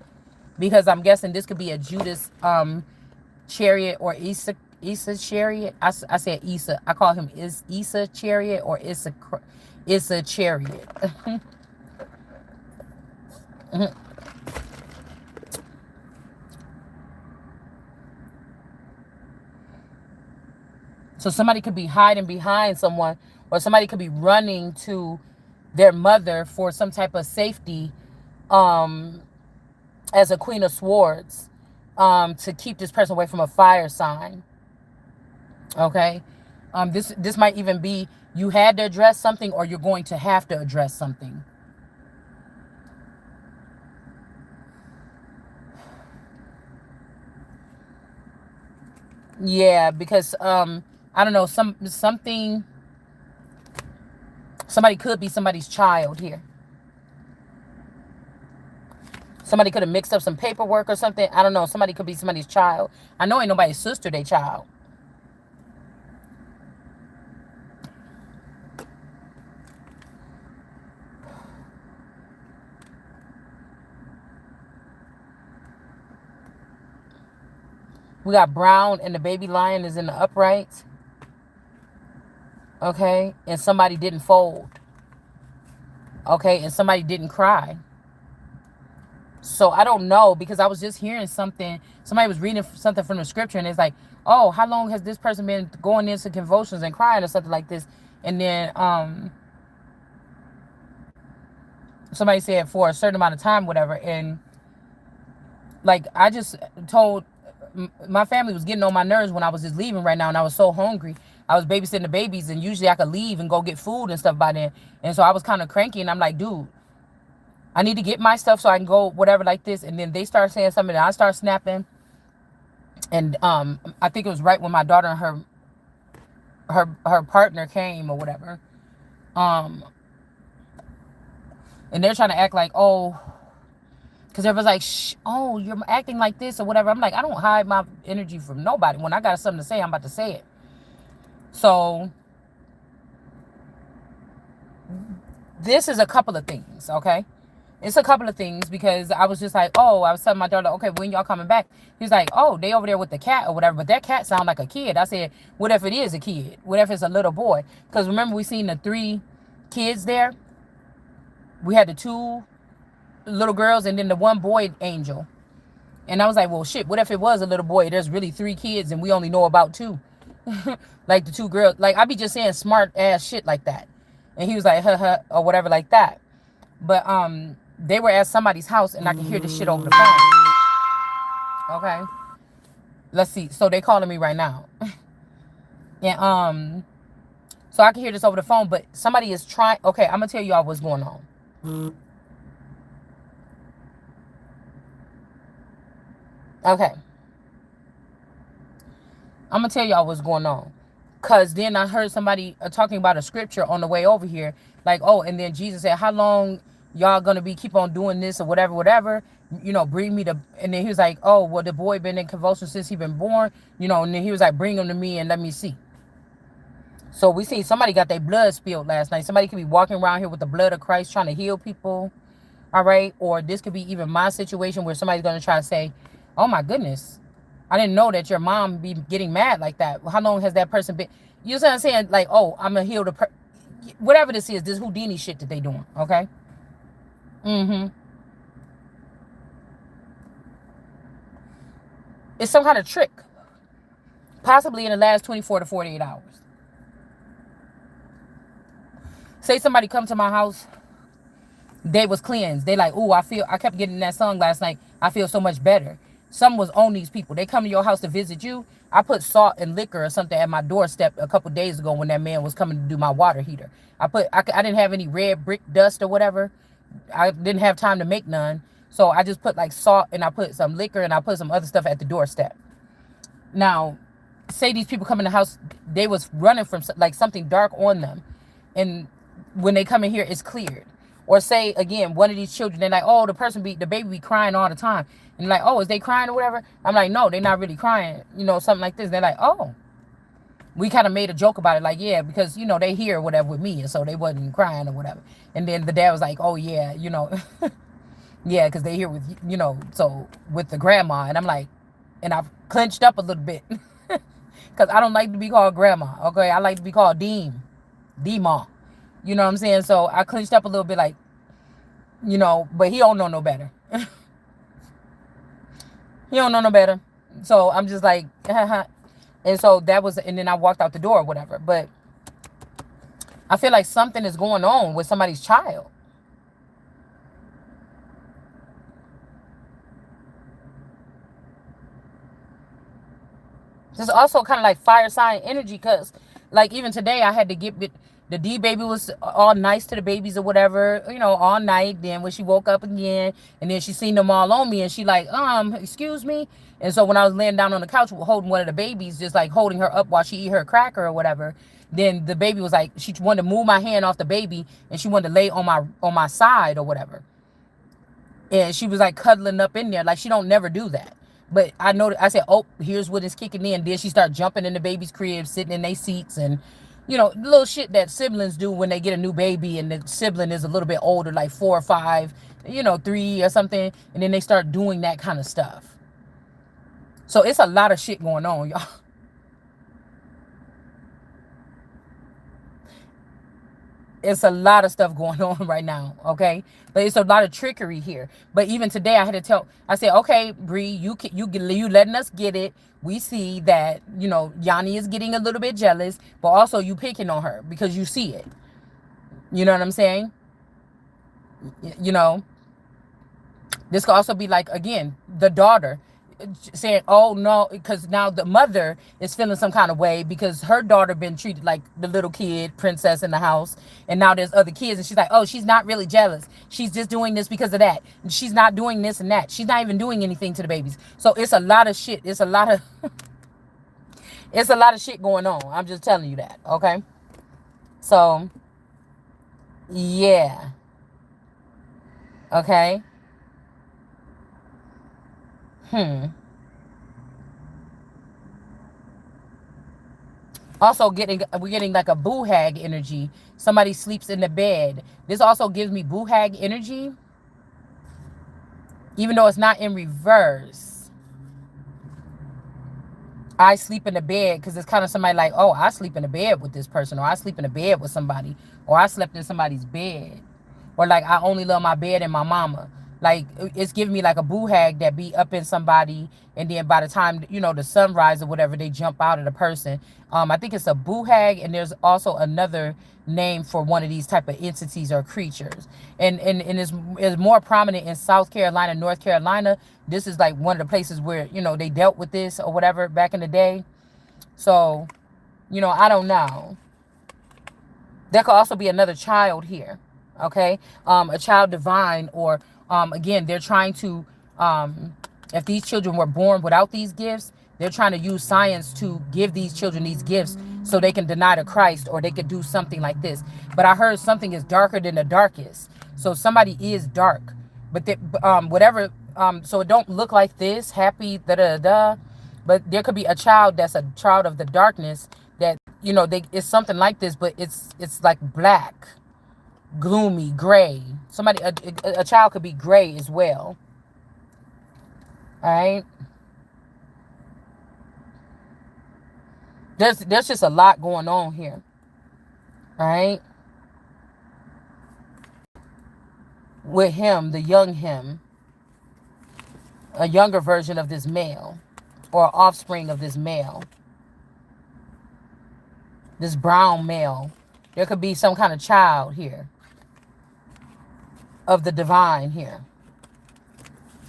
Because I'm guessing this could be a Judas chariot or Issa chariot. I said Issa. I call him Issa chariot or Issa chariot. So somebody could be hiding behind someone, or somebody could be running to their mother for some type of safety, as a Queen of Swords, to keep this person away from a fire sign. Okay, this might even be you had to address something, or you're going to have to address something. Yeah, because I don't know, something. Somebody could be somebody's child here. Somebody could have mixed up some paperwork or something. I don't know. Somebody could be somebody's child. I know ain't nobody's sister, they child. We got brown and the baby lion is in the upright. Okay. And somebody didn't fold. Okay. And somebody didn't cry. So I don't know, because I was just hearing something. Somebody was reading something from the scripture, and it's like, oh, how long has this person been going into convulsions and crying or something like this? And then somebody said for a certain amount of time, whatever. And like, I just told my family was getting on my nerves when I was just leaving right now, and I was so hungry. I was babysitting the babies, and usually I could leave and go get food and stuff by then. And so I was kind of cranky, and I'm like, dude, I need to get my stuff so I can go whatever like this. And then they start saying something, and I start snapping. And I think it was right when my daughter and her partner came or whatever. And they're trying to act like, oh, because everyone's like, shh, oh, you're acting like this or whatever. I'm like, I don't hide my energy from nobody. When I got something to say, I'm about to say it. So this is a couple of things, okay? It's a couple of things, because I was just like, oh, I was telling my daughter, okay, when y'all coming back? He's like, oh, they over there with the cat or whatever, but that cat sound like a kid. I said, what if it is a kid? What if it's a little boy? Because remember, we seen the 3 kids there. We had the 2 little girls and then the 1 boy angel. And I was like, well, shit, what if it was a little boy? There's really 3 kids and we only know about 2. Like the 2 girls. Like, I be just saying smart ass shit like that. And he was like, huh, or whatever like that. But they were at somebody's house, and I could hear the shit over the phone. Okay. Let's see. So they calling me right now. And so I can hear this over the phone, but somebody is trying. Okay, I'm gonna tell y'all what's going on. Okay. I'm gonna tell y'all what's going on. Cause then I heard somebody talking about a scripture on the way over here. Like, oh, and then Jesus said, how long y'all gonna keep on doing this or whatever, you know, bring me to. And then he was like, oh, well, the boy been in convulsions since he been born, you know. And then he was like, bring him to me and let me see. So we seen somebody got their blood spilled last night. Somebody could be walking around here with the blood of Christ trying to heal people. All right. Or this could be even my situation where somebody's gonna try to say, oh my goodness, I didn't know that your mom be getting mad like that. How long has that person been? You know what I'm saying? Like, oh, I'm gonna heal the whatever this is, this Houdini shit that they doing. Okay. It's some kind of trick. Possibly in the last 24 to 48 hours. Say somebody come to my house, they was cleansed. They like, ooh, I kept getting that song last night. I feel so much better. Something was on these people. They come to your house to visit you. I put salt and liquor or something at my doorstep a couple days ago when that man was coming to do my water heater. I didn't have any red brick dust or whatever. I didn't have time to make none. So I just put like salt and I put some liquor and I put some other stuff at the doorstep. Now, say these people come in the house, they was running from like something dark on them. And when they come in here, it's cleared. Or say, again, one of these children, they're like, oh, the baby be crying all the time. And like, oh, is they crying or whatever? I'm like, no, they're not really crying. You know, something like this. They're like, oh. We kind of made a joke about it. Like, yeah, because, you know, they hear whatever with me. And so they wasn't crying or whatever. And then the dad was like, oh, yeah, you know. Yeah, because they hear with, you know, so with the grandma. And I'm like, and I've clenched up a little bit. Because I don't like to be called grandma. Okay, I like to be called D-Ma. You know what I'm saying? So I clenched up a little bit like, you know, but he don't know no better. He don't know no better. So I'm just like, and so that was, and then I walked out the door or whatever. But I feel like something is going on with somebody's child. This is also kind of like fire sign energy, because like even today I had to get the D baby was all nice to the babies or whatever, you know, all night. Then when she woke up again, and then she seen them all on me, and she like, excuse me. And so when I was laying down on the couch holding one of the babies, just like holding her up while she eat her cracker or whatever, then the baby was like, she wanted to move my hand off the baby, and she wanted to lay on my side or whatever. And she was like cuddling up in there, like she don't never do that. But I know, I said, oh, here's what is kicking in. Then she started jumping in the baby's crib, sitting in their seats, and, you know, little shit that siblings do when they get a new baby and the sibling is a little bit older, like 4 or 5, you know, 3 or something. And then they start doing that kind of stuff. So it's a lot of shit going on, y'all. It's a lot of stuff going on right now, okay? But it's a lot of trickery here. But even today, I had to tell, I said, okay, Bree, you letting us get it. We see that, you know, Yanni is getting a little bit jealous, but also you picking on her because you see it. You know what I'm saying? You know, this could also be like, again, the daughter saying, oh no, because now the mother is feeling some kind of way because her daughter been treated like the little kid princess in the house, and now there's other kids, and she's like, oh, she's not really jealous, she's just doing this because of that, she's not doing this and that, she's not even doing anything to the babies. So it's a lot of shit, it's a lot of it's a lot of shit going on. I'm just telling you that, okay? So yeah, okay. Also we're getting like a boo hag energy. Somebody sleeps in the bed. This also gives me boo hag energy, even though it's not in reverse. I sleep in the bed because it's kind of somebody like, oh, I sleep in the bed with this person, or I sleep in the bed with somebody, or I slept in somebody's bed, or like I only love my bed and my mama. Like it's giving me like a boo hag that be up in somebody, and then by the time, you know, the sunrise or whatever, they jump out of the person. I think it's a boo hag, and there's also another name for one of these type of entities or creatures, and it's more prominent in South Carolina, North Carolina. This is like one of the places where, you know, they dealt with this or whatever back in the day. So, you know, I don't know. There could also be another child here, okay? A child divine, or again, they're trying to, if these children were born without these gifts, they're trying to use science to give these children these gifts so they can deny the Christ, or they could do something like this. But I heard something is darker than the darkest. So somebody is dark, but they, whatever, so it don't look like this, happy, da-da-da, but there could be a child that's a child of the darkness that, you know, it's something like this, but it's like black, gloomy, gray. Somebody, a child could be gray as well. All right. There's just a lot going on here. All right. With him, the young him, a younger version of this male, or offspring of this male, this brown male. There could be some kind of child here of the divine here.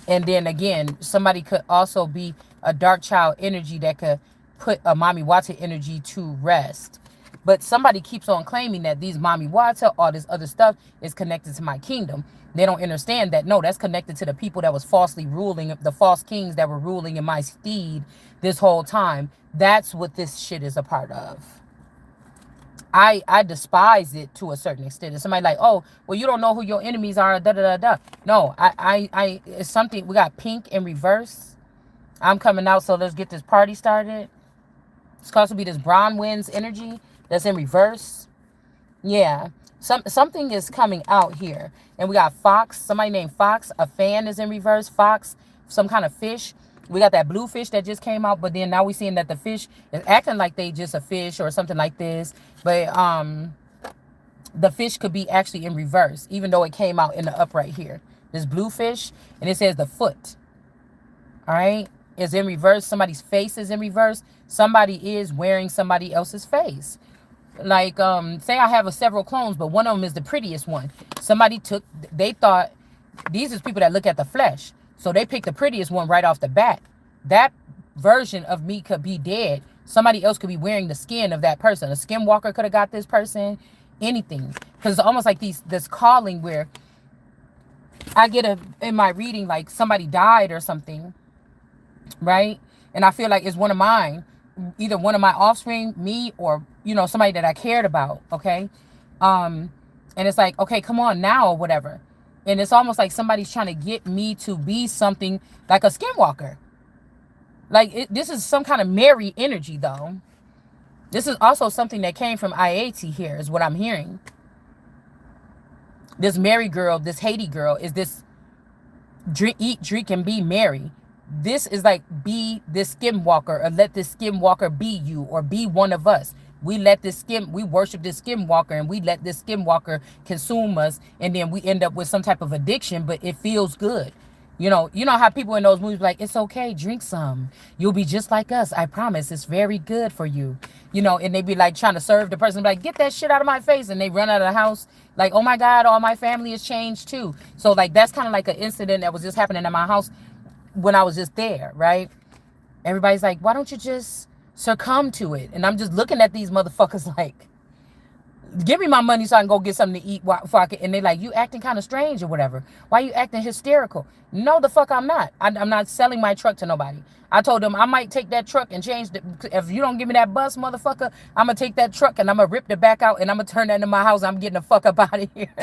And then again, somebody could also be a dark child energy that could put a Mami Wata energy to rest. But somebody keeps on claiming that these Mami Wata, all this other stuff is connected to my kingdom. They don't understand that, no, that's connected to the people that was falsely ruling, the false kings that were ruling in my steed this whole time. That's what this shit is a part of. I despise it to a certain extent. And somebody like, oh, well, you don't know who your enemies are, da da da da. No, it's something. We got pink in reverse. I'm coming out, so let's get this party started. It's supposed to be this Brown Winds energy that's in reverse. Yeah, something is coming out here. And we got Fox, somebody named Fox. A fan is in reverse. Fox, some kind of fish. We got that blue fish that just came out, but then now we're seeing that the fish is acting like they just a fish or something like this. But the fish could be actually in reverse, even though it came out in the upright here. This blue fish, and it says the foot. All right, is in reverse. Somebody's face is in reverse. Somebody is wearing somebody else's face. Like, say I have several clones, but one of them is the prettiest one. Somebody they thought, these is people that look at the flesh. So they picked the prettiest one right off the bat. That version of me could be dead. Somebody else could be wearing the skin of that person. A skinwalker could have got this person. Anything. Because it's almost like this calling where I get in my reading, like somebody died or something. Right? And I feel like it's one of mine. Either one of my offspring, me, or, you know, somebody that I cared about. Okay? And it's like, okay, come on now or whatever. And it's almost like somebody's trying to get me to be something like a skinwalker. Like, this is some kind of Mary energy, though. This is also something that came from IAT here, is what I'm hearing. This Mary girl, this Haiti girl, is this eat, drink, and be merry. This is like, be this skinwalker, or let this skinwalker be you, or be one of us. We worship this skinwalker, and we let this skinwalker consume us, and then we end up with some type of addiction, but it feels good. You know how people in those movies like, it's okay, drink some. You'll be just like us. I promise. It's very good for you. You know, and they be like trying to serve the person, like, get that shit out of my face. And they run out of the house like, oh my God, all my family has changed too. So like, that's kind of like an incident that was just happening in my house when I was just there, right? Everybody's like, why don't you just succumb to it? And I'm just looking at these motherfuckers like, give me my money so I can go get something to eat before I can. And they're like, you acting kind of strange or whatever. Why you acting hysterical? No, the fuck I'm not. I'm not selling my truck to nobody. I told them I might take that truck and change the, if you don't give me that bus, motherfucker, I'm going to take that truck and I'm going to rip the back out and I'm going to turn that into my house. I'm getting the fuck up out of here.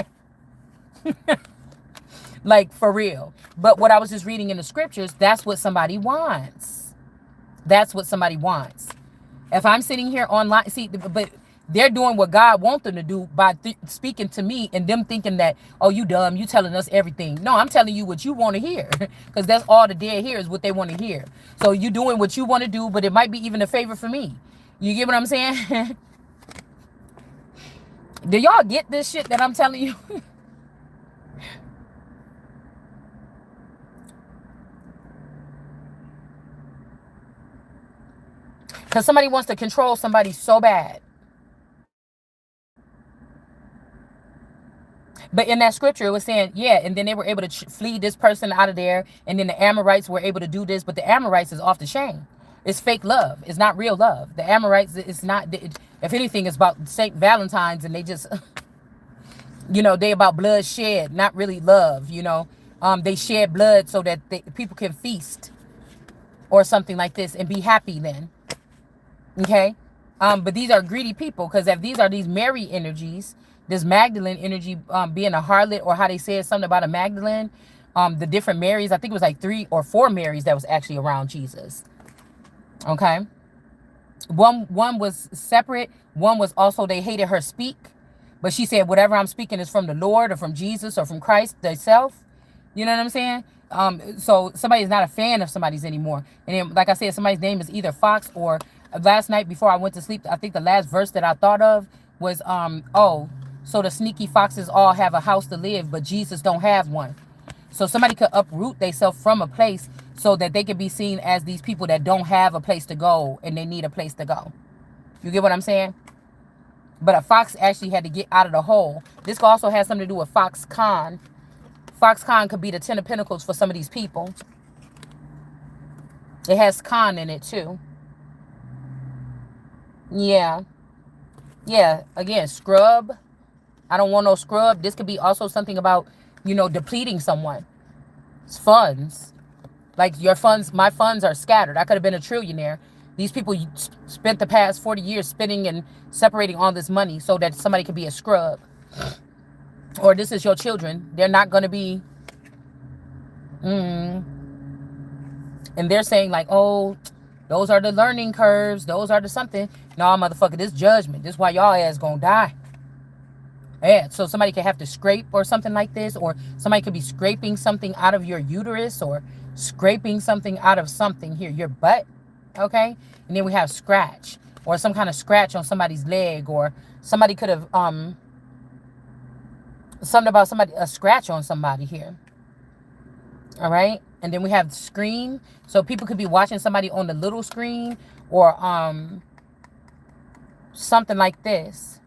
Like, for real. But what I was just reading in the scriptures, that's what somebody wants. That's what somebody wants. If I'm sitting here online, see, but they're doing what God wants them to do by speaking to me and them thinking that, oh, you dumb, you telling us everything. No, I'm telling you what you want to hear, because that's all the dead hear is what they want to hear. So you doing what you want to do, but it might be even a favor for me. You get what I'm saying? Do y'all get this shit that I'm telling you? Because somebody wants to control somebody so bad. But in that scripture, it was saying, yeah, and then they were able to flee this person out of there. And then the Amorites were able to do this. But the Amorites is off the chain. It's fake love. It's not real love. The Amorites, it's not, if anything, it's about St. Valentine's. And they just, you know, they about blood shed, not really love, you know. They shed blood so that people can feast or something like this and be happy then. Okay? But these are greedy people, because if these are these Mary energies, this Magdalene energy, being a harlot, or how they said something about a Magdalene, the different Marys, I think it was like 3 or 4 Marys that was actually around Jesus. Okay? One was separate. One was also, they hated her speak. But she said, whatever I'm speaking is from the Lord or from Jesus or from Christ themselves. You know what I'm saying? So somebody's not a fan of somebody's anymore. And then, like I said, somebody's name is either Fox or, last night before I went to sleep, I think the last verse that I thought of was, oh, so the sneaky foxes all have a house to live, but Jesus don't have one. So somebody could uproot themselves from a place so that they could be seen as these people that don't have a place to go and they need a place to go. You get what I'm saying? But a fox actually had to get out of the hole. This also has something to do with Fox Khan. Fox Khan could be the 10 of Pentacles for some of these people. It has Khan in it too. Yeah. Yeah. Again, scrub. I don't want no scrub. This could be also something about, depleting someone's funds. Like your funds, my funds are scattered. I could have been a trillionaire. These people spent the past 40 years spending and separating all this money so that somebody could be a scrub. Or this is your children. They're not going to be. And they're saying like, oh, those are the learning curves. Those are the something. No, motherfucker, this judgment. This is why y'all ass gonna die. Yeah, so somebody could have to scrape or something like this, or somebody could be scraping something out of your uterus or scraping something out of something here, your butt, okay? And then we have scratch or some kind of scratch on somebody's leg, or somebody could have, something about somebody, a scratch on somebody here, all right? And then we have screen. So people could be watching somebody on the little screen or something like this.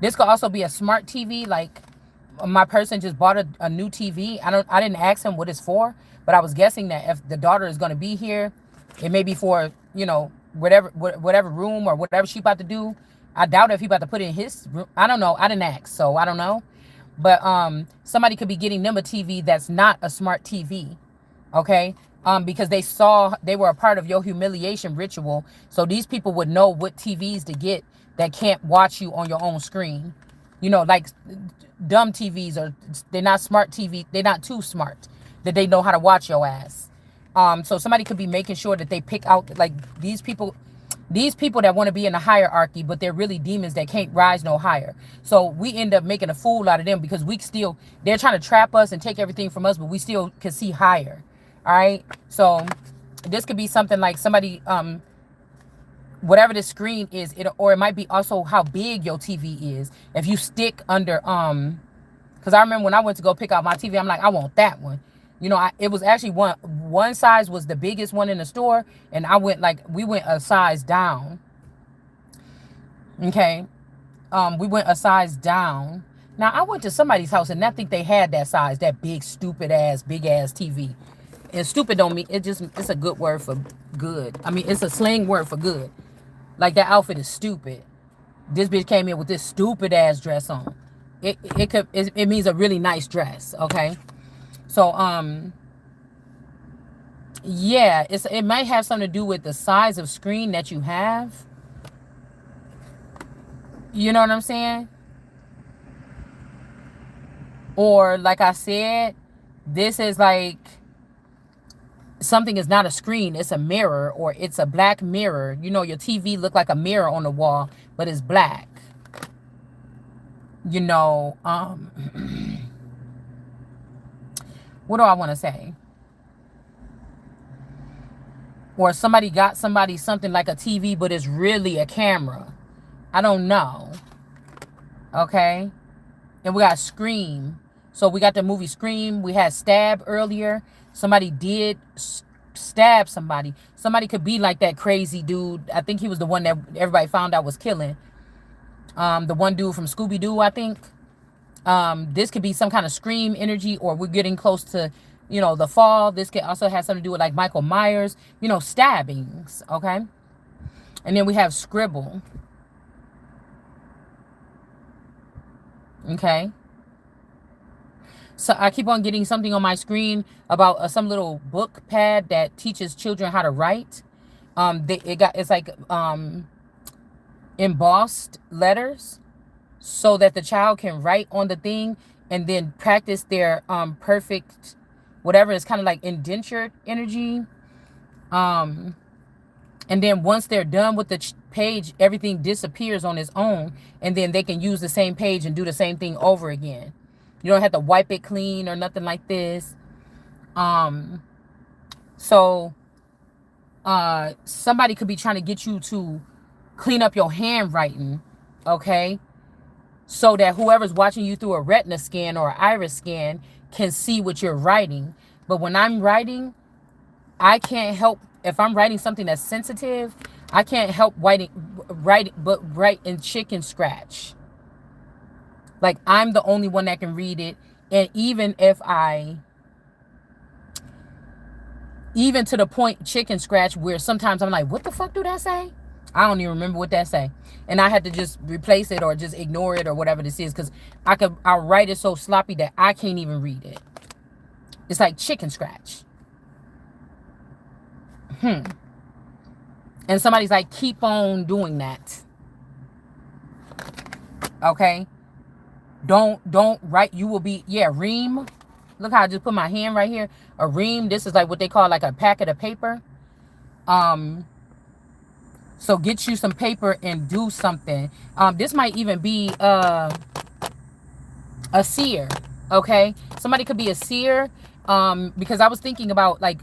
This could also be a smart TV. Like my person just bought a new TV. I didn't ask him what it's for, but I was guessing that if the daughter is going to be here, it may be for, whatever room or whatever she about to do. I doubt if he about to put it in his room. I don't know. I didn't ask, so I don't know. But somebody could be getting them a TV that's not a smart TV. Okay? Because they were a part of your humiliation ritual. So these people would know what TVs to get that can't watch you on your own screen. Like dumb TVs, or they're not smart TV. They're not too smart that they know how to watch your ass. So somebody could be making sure that they pick out like these people that want to be in a hierarchy, but they're really demons that can't rise no higher. So we end up making a fool out of them because they're trying to trap us and take everything from us, but we still can see higher. All right. So this could be something like somebody, whatever the screen is, or it might be also how big your TV is. If you stick under, because I remember when I went to go pick out my TV, I'm like, I want that one. It was actually one size was the biggest one in the store, and we went a size down. Okay, we went a size down. Now I went to somebody's house and I think they had that size, that big stupid ass big ass TV. And stupid don't mean it's a good word for good. I mean, it's a slang word for good. Like that outfit is stupid. This bitch came in with this stupid ass dress on. It means a really nice dress, okay? So yeah, it might have something to do with the size of screen that you have. You know what I'm saying? Or like I said, this is like something is not a screen, it's a mirror, or it's a black mirror. Your TV look like a mirror on the wall, but it's black. What do I want to say? Or somebody got something like a TV, but it's really a camera. I don't know. Okay. And we got Scream. So we got the movie Scream. We had Stab earlier. Somebody did stab somebody. Somebody could be like that crazy dude. I think he was the one that everybody found out was killing. The one dude from Scooby-Doo, I think. This could be some kind of Scream energy, or we're getting close to, the fall. This could also have something to do with like Michael Myers, stabbings. Okay. And then we have Scribble. Okay. So I keep on getting something on my screen about some little book pad that teaches children how to write. It's like embossed letters so that the child can write on the thing and then practice their perfect whatever. Is kind of like indentured energy. And then once they're done with the page, everything disappears on its own, and then they can use the same page and do the same thing over again. You don't have to wipe it clean or nothing like this. So somebody could be trying to get you to clean up your handwriting, okay? So that whoever's watching you through a retina scan or iris scan can see what you're writing. But when I'm writing, I can't help, if I'm writing something that's sensitive, I can't help write in chicken scratch. Like, I'm the only one that can read it. And even to the point chicken scratch where sometimes I'm like, what the fuck do that say? I don't even remember what that say. And I had to just replace it or just ignore it or whatever this is, because I'll write it so sloppy that I can't even read it. It's like chicken scratch. And somebody's like, keep on doing that. Okay? Don't write. You will be, yeah, ream. Look how I just put my hand right here. A ream. This is like what they call like a packet of paper. So get you some paper and do something. This might even be a seer. Okay? Somebody could be a seer. Because I was thinking about like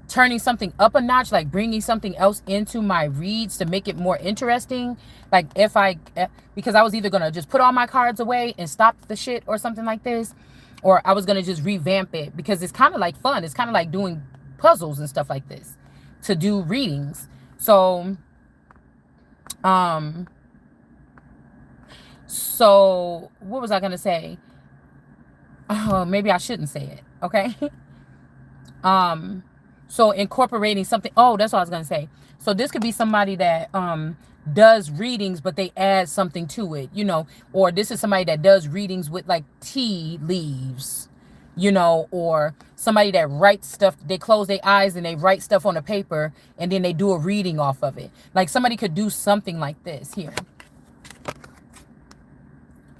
turning something up a notch, like bringing something else into my reads to make it more interesting. Like because I was either going to just put all my cards away and stop the shit or something like this, or I was going to just revamp it, because it's kind of like fun. It's kind of like doing puzzles and stuff like this to do readings. So what was I going to say? Oh, maybe I shouldn't say it. Okay. So incorporating something. Oh, that's what I was going to say. So this could be somebody that does readings, but they add something to it, you know, or this is somebody that does readings with like tea leaves, you know, or somebody that writes stuff. They close their eyes and they write stuff on a paper and then they do a reading off of it. Like somebody could do something like this here.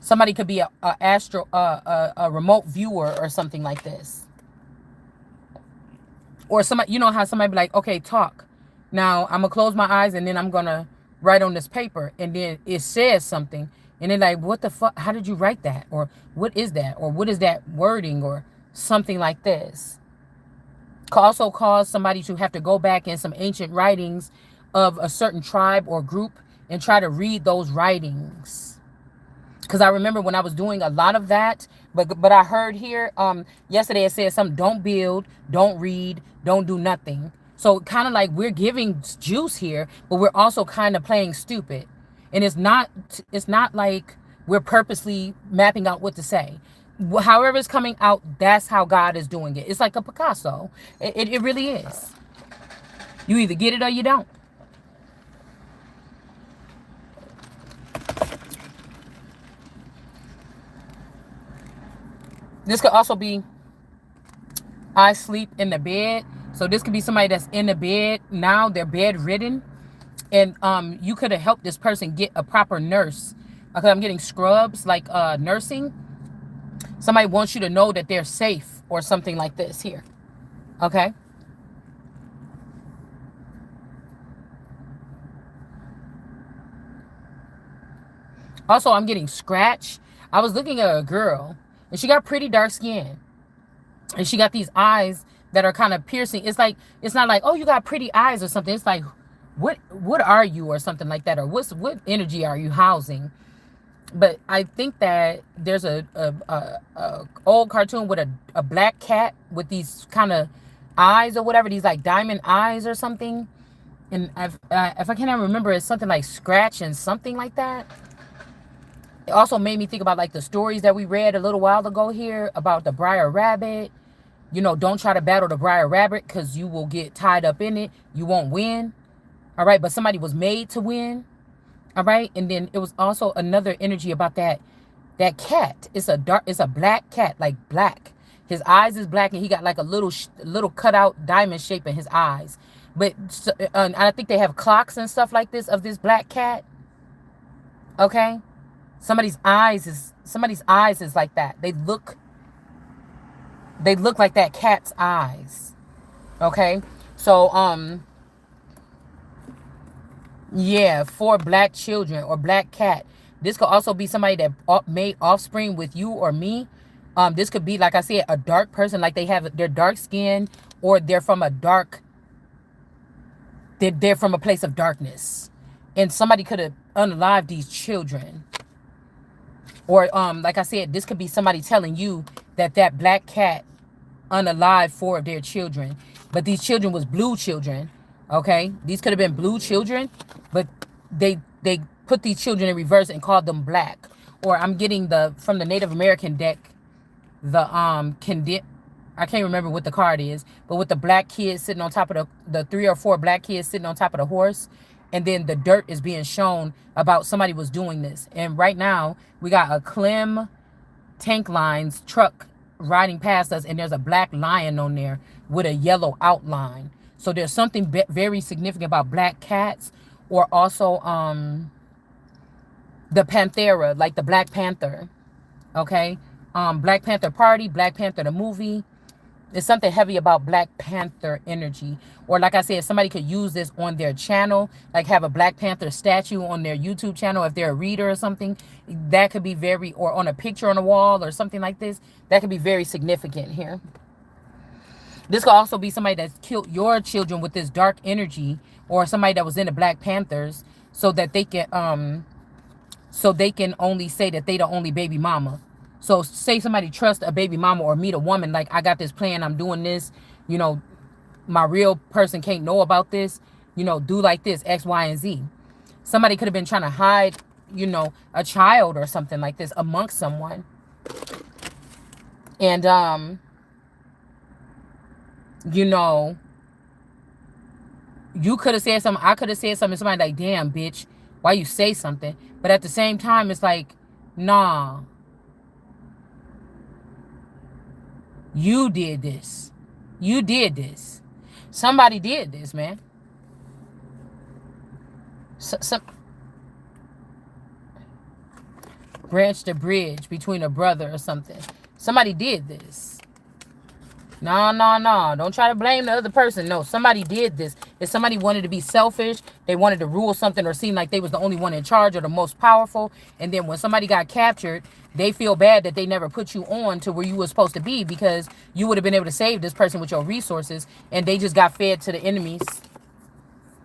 Somebody could be a remote viewer or something like this. Or somebody, you know how somebody be like, okay, talk. Now I'm gonna close my eyes and then I'm gonna write on this paper, and then it says something, and they're like, what the fuck? How did you write that? Or what is that? Or what is that wording? Or something like this. Could also cause somebody to have to go back in some ancient writings of a certain tribe or group and try to read those writings. Because I remember when I was doing a lot of that, but I heard here yesterday it said something, don't build, don't read, don't do nothing. So kind of like we're giving juice here, but we're also kind of playing stupid. And it's not like we're purposely mapping out what to say. However it's coming out, that's how God is doing it. It's like a Picasso. It really is. You either get it or you don't. This could also be, I sleep in the bed. So this could be somebody that's in the bed now. They're bedridden. And you could have helped this person get a proper nurse. Okay, I'm getting scrubs, like nursing. Somebody wants you to know that they're safe or something like this here. Okay. Also, I'm getting scratch. I was looking at a girl, and she got pretty dark skin. And she got these eyes that are kind of piercing. It's like, it's not like, oh, you got pretty eyes or something. It's like, what are you or something like that? Or what energy are you housing? But I think that there's a old cartoon with a black cat with these kind of eyes or whatever, these like diamond eyes or something. And if I can't remember, it's something like Scratch and something like that. It also made me think about like the stories that we read a little while ago here about the Briar Rabbit. You know, don't try to battle the Briar Rabbit because you will get tied up in it. You won't win. All right. But somebody was made to win. All right. And then it was also another energy about that cat. It's a black cat, like black. His eyes is black and he got like a little cutout diamond shape in his eyes. But I think they have clocks and stuff like this of this black cat. Okay. Somebody's eyes is like that. They look like that cat's eyes. Okay? So yeah, for black children or black cat. This could also be somebody that made offspring with you or me. This could be, like I said, a dark person, like they're dark skin, or they're from a place of darkness. And somebody could have unalived these children. Or like I said, this could be somebody telling you that black cat unalived 4 of their children. But these children was blue children. Okay? These could have been blue children, but they put these children in reverse and called them black. Or I'm getting from the Native American deck, I can't remember what the card is, but with the black kids sitting on top of the 3 or 4 black kids sitting on top of the horse, and then the dirt is being shown about somebody was doing this. And right now we got a Clem Tank Lines truck riding past us, and there's a black lion on there with a yellow outline. So there's something very significant about black cats, or also the Panthera, like the Black Panther. Okay, Black Panther Party, Black Panther the movie. There's something heavy about Black Panther energy. Or like I said, somebody could use this on their channel, like have a Black Panther statue on their YouTube channel if they're a reader or something. That could be very, or on a picture on a wall or something like this. That could be very significant here. This could also be somebody that's killed your children with this dark energy, or somebody that was in the Black Panthers, so that they can only say that they the only baby mama. So say somebody trust a baby mama or meet a woman, like, I got this plan, I'm doing this, you know, my real person can't know about this, you know, do like this, X, Y, and Z. Somebody could have been trying to hide, you know, a child or something like this amongst someone. And, you know, you could have said something, I could have said something, somebody like, damn, bitch, why you say something? But at the same time, it's like, nah, you did this. You did this. Somebody did this, man. Some branch the bridge between a brother or something. Somebody did this. No. Don't try to blame the other person. No, somebody did this. If somebody wanted to be selfish, they wanted to rule something or seem like they was the only one in charge or the most powerful. And then when somebody got captured, they feel bad that they never put you on to where you were supposed to be, because you would have been able to save this person with your resources, and they just got fed to the enemies.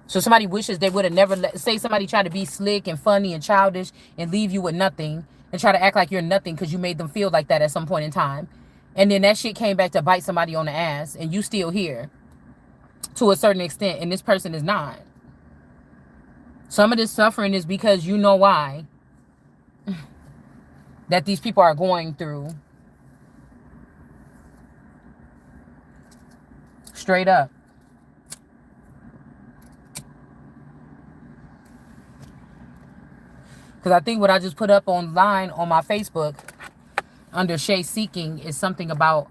So somebody wishes they would have never say somebody tried to be slick and funny and childish and leave you with nothing and try to act like you're nothing because you made them feel like that at some point in time. And then that shit came back to bite somebody on the ass, and you still here to a certain extent, and this person is not. Some of this suffering is because you know why that these people are going through. Straight up. Because I think what I just put up online on my Facebook under Shay Seeking is something about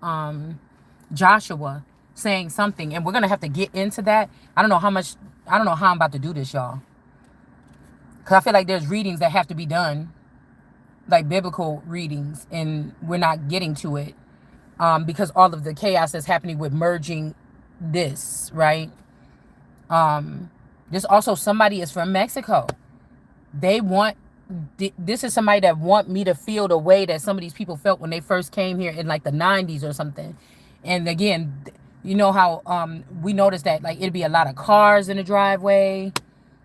Joshua saying something. And we're going to have to get into that. I don't know how I'm about to do this, y'all. Because I feel like there's readings that have to be done, like biblical readings, and we're not getting to it because all of the chaos that's happening with merging this, right? There's also somebody is from Mexico. This is somebody that want me to feel the way that some of these people felt when they first came here in like the 90s or something. And again, you know how we noticed that like it'd be a lot of cars in the driveway.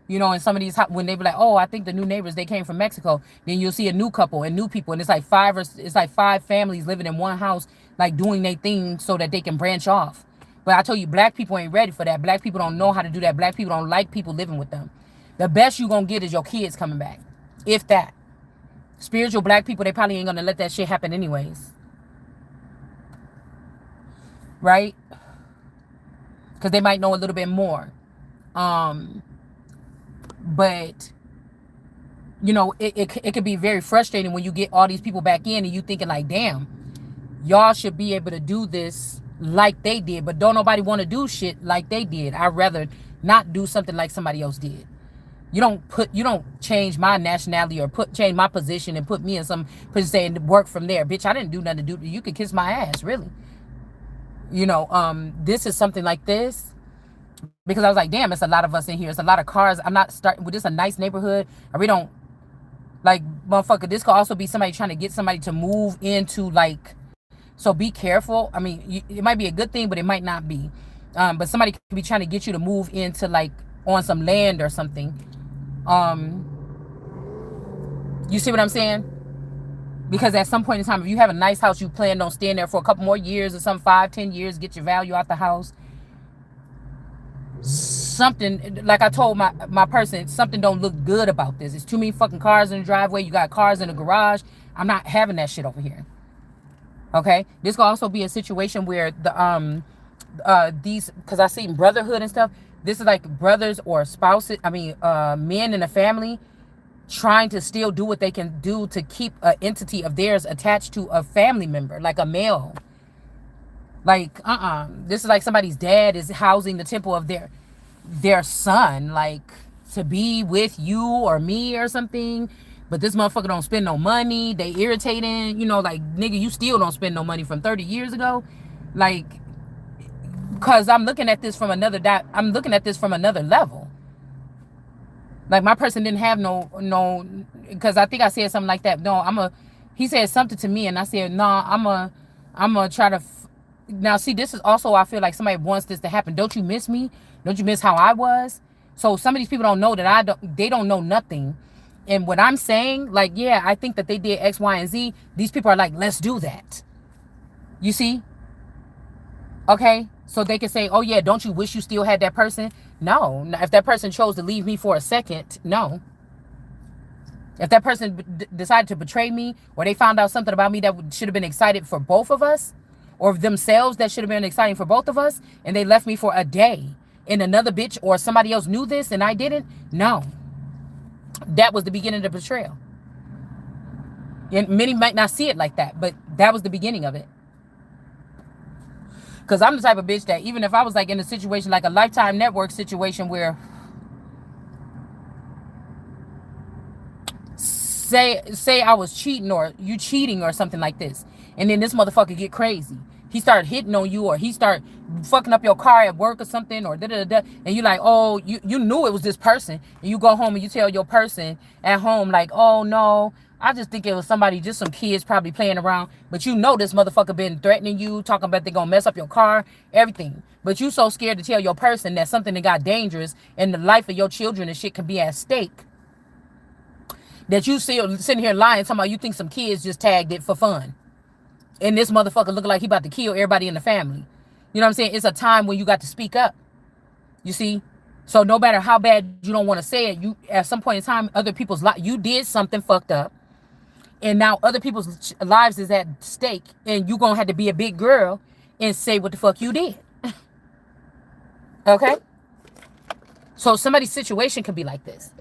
You know, and some of these, when they be like, oh, I think the new neighbors, they came from Mexico. Then you'll see a new couple and new people. And it's like five families living in one house, like doing their thing so that they can branch off. But I tell you, black people ain't ready for that. Black people don't know how to do that. Black people don't like people living with them. The best you're going to get is your kids coming back. If that. Spiritual black people, they probably ain't going to let that shit happen anyways. Right? Because they might know a little bit more. But, you know, it could be very frustrating when you get all these people back in and you thinking like, damn, y'all should be able to do this like they did. But don't nobody want to do shit like they did. I'd rather not do something like somebody else did. You don't change my nationality or change my position and put me in some position saying work from there. Bitch, I didn't do nothing to do. You could kiss my ass, really. You know, this is something like this. Because I was like, damn, it's a lot of us in here. It's a lot of cars. I'm not starting with this a nice neighborhood. Or we don't, like, motherfucker, this could also be somebody trying to get somebody to move into, like, so be careful. I mean, it might be a good thing, but it might not be. But somebody could be trying to get you to move into, like, on some land or something. You see what I'm saying? Because at some point in time, if you have a nice house, you plan on staying there for a couple more years or some 5-10 years, get your value out the house. Something, like I told my person, something don't look good about this. It's too many fucking cars in the driveway. You got cars in the garage. I'm not having that shit over here. Okay? This could also be a situation where the these, because I see brotherhood and stuff, This is like brothers or spouses, men in a family trying to still do what they can do to keep an entity of theirs attached to a family member, like a male. Like, this is like somebody's dad is housing the temple of their son, like, to be with you or me or something. But this motherfucker don't spend no money. They irritating, like, nigga, you still don't spend no money from 30 years ago. Like, cause I'm looking at this from another level. Like, my person didn't have no, because I think I said something like that. No, he said something to me and I said, no, I'm gonna try to, now see, this is also, I feel like somebody wants this to happen. Don't you miss me? Don't you miss how I was? So some of these people don't know that they don't know nothing. And what I'm saying, like, yeah, I think that they did X, Y, and Z. These people are like, let's do that. You see? Okay? So they can say, oh yeah, don't you wish you still had that person? No. If that person chose to leave me for a second, no. If that person decided to betray me, or they found out something about me that should have been excited for both of us, or themselves that should have been exciting for both of us, and they left me for a day, and another bitch or somebody else knew this and I didn't, no. That was the beginning of the betrayal. And many might not see it like that, but that was the beginning of it. Because I'm the type of bitch that even if I was like in a situation like a Lifetime Network situation where say I was cheating or you cheating or something like this, and then this motherfucker get crazy. He started hitting on you, or he started fucking up your car at work or something, or da-da-da-da, and you like, oh, you knew it was this person, and you go home and you tell your person at home like, oh no, I just think it was somebody, just some kids probably playing around, but you know this motherfucker been threatening you, talking about they gonna mess up your car, everything, but you so scared to tell your person that something that got dangerous and the life of your children and shit can be at stake, that you still sitting here lying, talking about you think some kids just tagged it for fun. And this motherfucker looking like he about to kill everybody in the family. You know what I'm saying? It's a time when you got to speak up. You see? So no matter how bad you don't want to say it, you at some point in time, other people's life, you did something fucked up. And now other people's lives is at stake. And you going to have to be a big girl and say what the fuck you did. Okay? So somebody's situation could be like this.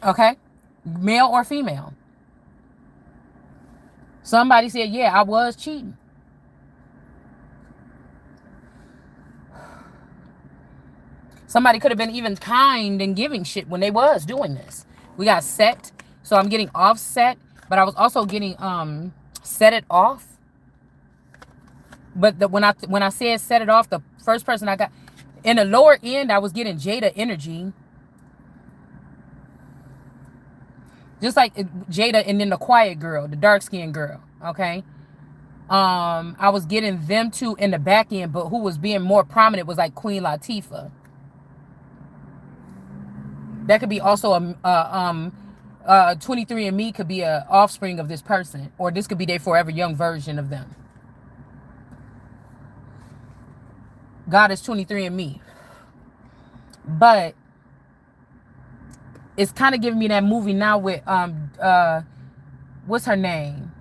Okay? Male or female. Somebody said, yeah, I was cheating. Somebody could have been even kind and giving shit when they was doing this. We got set. So I'm getting offset, but I was also getting set it off. But when I said set it off, the first person I got in the lower end, I was getting Jada energy. Just like Jada and then the quiet girl, the dark-skinned girl, okay? I was getting them two in the back end, but who was being more prominent was like Queen Latifah. That could be also a 23andMe could be a offspring of this person, or this could be their forever young version of them. God is 23andMe. But it's kind of giving me that movie now with what's her name?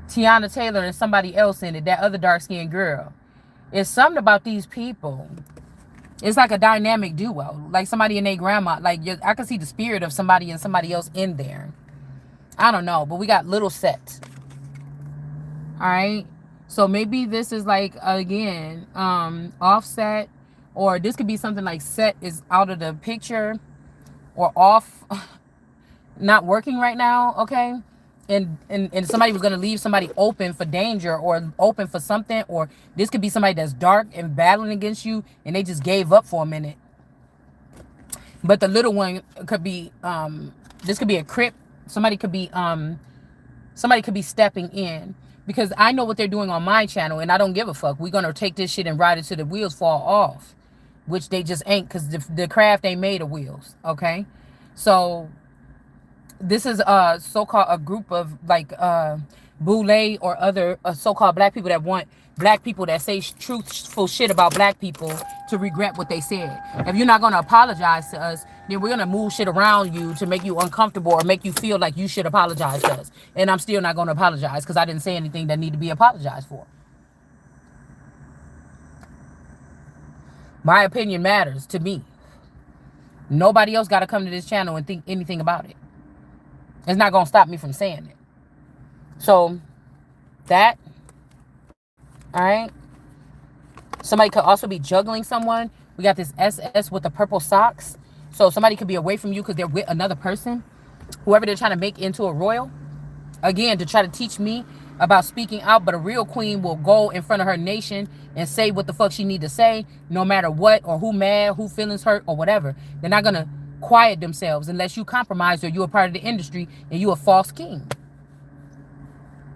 Tiana Taylor and somebody else in it, that other dark-skinned girl. It's something about these people. It's like a dynamic duo, like somebody and their grandma. Like I can see the spirit of somebody and somebody else in there. I don't know, but we got little sets. All right, so maybe this is like again offset. Or this could be something like set is out of the picture or off, not working right now, okay? And somebody was going to leave somebody open for danger or open for something. Or this could be somebody that's dark and battling against you and they just gave up for a minute. But the little one could be, this could be a crip. Somebody could be stepping in. Because I know what they're doing on my channel and I don't give a fuck. We're going to take this shit and ride it till the wheels fall off. Which they just ain't, because the craft ain't made of wheels, okay? So this is so-called a group of like Boule or other so-called black people that want black people that say truthful shit about black people to regret what they said. If you're not going to apologize to us, then we're going to move shit around you to make you uncomfortable or make you feel like you should apologize to us. And I'm still not going to apologize because I didn't say anything that need to be apologized for. My opinion matters to me. Nobody else got to come to this channel and think anything about it. It's not going to stop me from saying it. So, that, all right. Somebody could also be juggling someone. We got this SS with the purple socks. So, somebody could be away from you because they're with another person. Whoever they're trying to make into a royal. Again, to try to teach me about speaking out. But a real queen will go in front of her nation and say what the fuck she need to say, no matter what, or who mad, who feelings hurt, or whatever. They're not going to quiet themselves unless you compromise or you're a part of the industry and you a false king.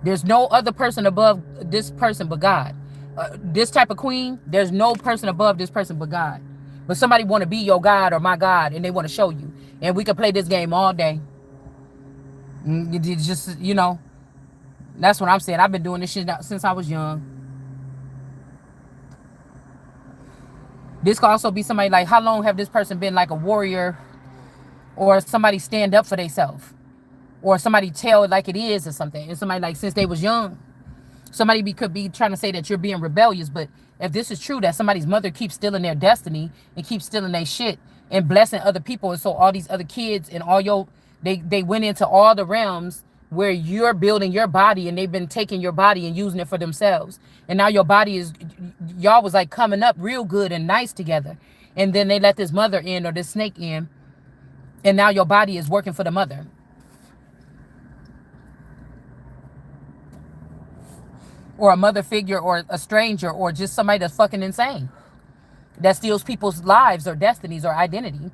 There's no other person above this person but God. This type of queen, there's no person above this person but God. But somebody want to be your God or my God, and they want to show you. And we can play this game all day. It's just, you know, that's what I'm saying. I've been doing this shit since I was young. This could also be somebody like, how long have this person been like a warrior, or somebody stand up for themselves, or somebody tell it like it is or something. And somebody like, since they was young. Somebody could be trying to say that you're being rebellious, but if this is true, that somebody's mother keeps stealing their destiny and keeps stealing their shit and blessing other people, and so all these other kids and all your, they went into all the realms where you're building your body, and they've been taking your body and using it for themselves. And now your body is, y'all was like coming up real good and nice together. And then they let this mother in, or this snake in, and now your body is working for the mother. Or a mother figure, or a stranger, or just somebody that's fucking insane, that steals people's lives or destinies or identity.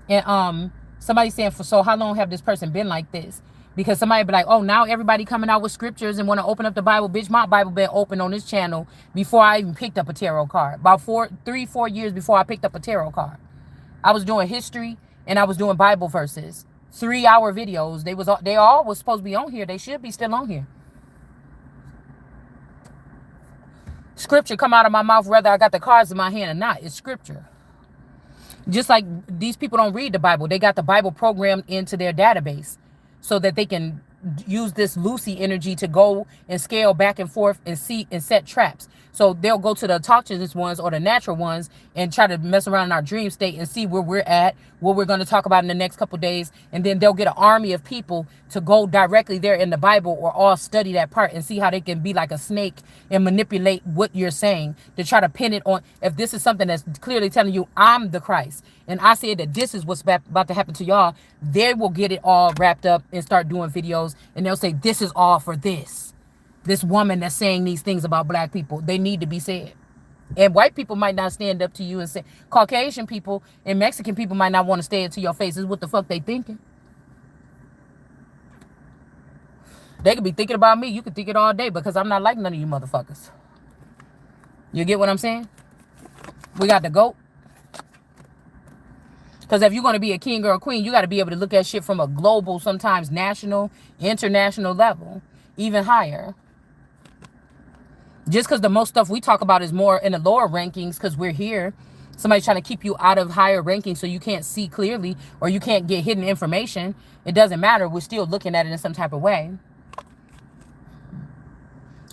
And somebody saying, so how long have this person been like this? Because somebody be like, oh, now everybody coming out with scriptures and want to open up the Bible. Bitch, my Bible been open on this channel before I even picked up a tarot card. About 4 years before I picked up a tarot card. I was doing history and I was doing Bible verses. 3-hour videos. They all was supposed to be on here. They should be still on here. Scripture come out of my mouth whether I got the cards in my hand or not. It's scripture. Just like these people don't read the Bible. They got the Bible programmed into their database so that they can use this Lucy energy to go and scale back and forth and see and set traps. So they'll go to the autogenous ones or the natural ones and try to mess around in our dream state and see where we're at, what we're going to talk about in the next couple days. And then they'll get an army of people to go directly there in the Bible, or all study that part and see how they can be like a snake and manipulate what you're saying to try to pin it on. If this is something that's clearly telling you I'm the Christ, and I said that this is what's about to happen to y'all, they will get it all wrapped up and start doing videos, and they'll say this is all for this woman that's saying these things about black people. They need to be said. And white people might not stand up to you and say, Caucasian people and Mexican people might not want to say it to your face. Is what the fuck they thinking. They could be thinking about me. You could think it all day, because I'm not like none of you motherfuckers. You get what I'm saying? We got the GOAT. Because if you're going to be a king or a queen, you got to be able to look at shit from a global, sometimes national, international level, even higher. Just because the most stuff we talk about is more in the lower rankings because we're here. Somebody's trying to keep you out of higher rankings so you can't see clearly, or you can't get hidden information. It doesn't matter. We're still looking at it in some type of way.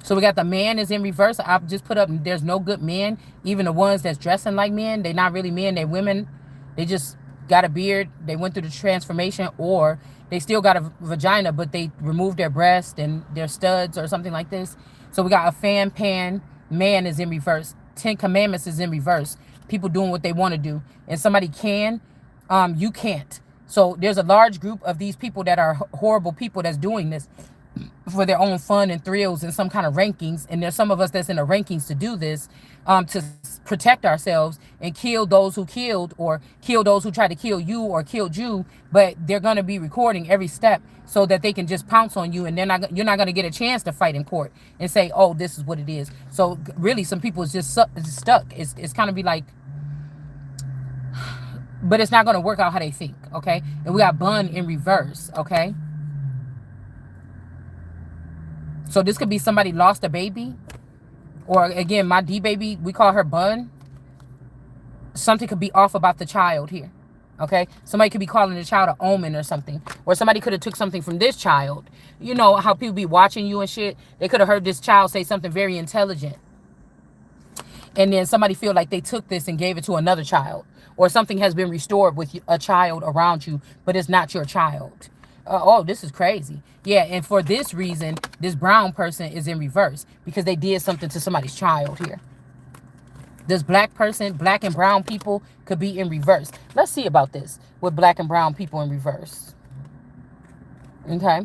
So we got the man is in reverse. I just put up, there's no good men. Even the ones that's dressing like men, they're not really men. They're women. They just got a beard. They went through the transformation, or they still got a vagina, but they removed their breast and their studs or something like this. So we got a fan pan. Man is in reverse. 10 Commandments is in reverse. People doing what they want to do. And somebody can, you can't. So there's a large group of these people that are horrible people that's doing this for their own fun and thrills and some kind of rankings. And there's some of us that's in the rankings to do this, to protect ourselves and kill those who killed, or kill those who tried to kill you or killed you. But they're going to be recording every step so that they can just pounce on you, and you're not going to get a chance to fight in court and say, oh, this is what it is. So really, some people is just stuck. It's kind of be like, but it's not going to work out how they think. Okay. And we got Bun in reverse. Okay. So this could be somebody lost a baby. Or again, my D baby, we call her Bun. Something could be off about the child here. Okay, somebody could be calling the child an omen or something, or somebody could have took something from this child. You know how people be watching you and shit. They could have heard this child say something very intelligent, and then somebody feel like they took this and gave it to another child, or something has been restored with a child around you, but it's not your child. Oh, this is crazy. Yeah, and for this reason, this brown person is in reverse because they did something to somebody's child here. This black person, black and brown people could be in reverse. Let's see about this with black and brown people in reverse. Okay.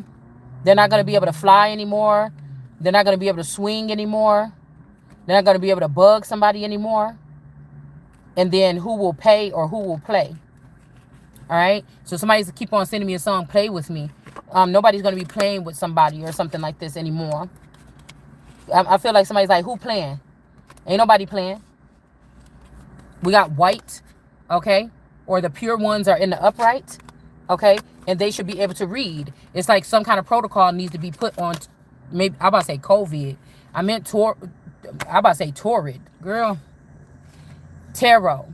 They're not going to be able to fly anymore. They're not going to be able to swing anymore. They're not going to be able to bug somebody anymore. And then who will pay or who will play? All right. So somebody's keep on sending me a song, Play With Me. Nobody's going to be playing with somebody or something like this anymore. I feel like somebody's like, who playing? Ain't nobody playing. We got white, okay? Or the pure ones are in the upright, okay? And they should be able to read. It's like some kind of protocol needs to be put on, maybe, I'm about to say COVID. I meant I'm about to say torrid. Girl. Tarot.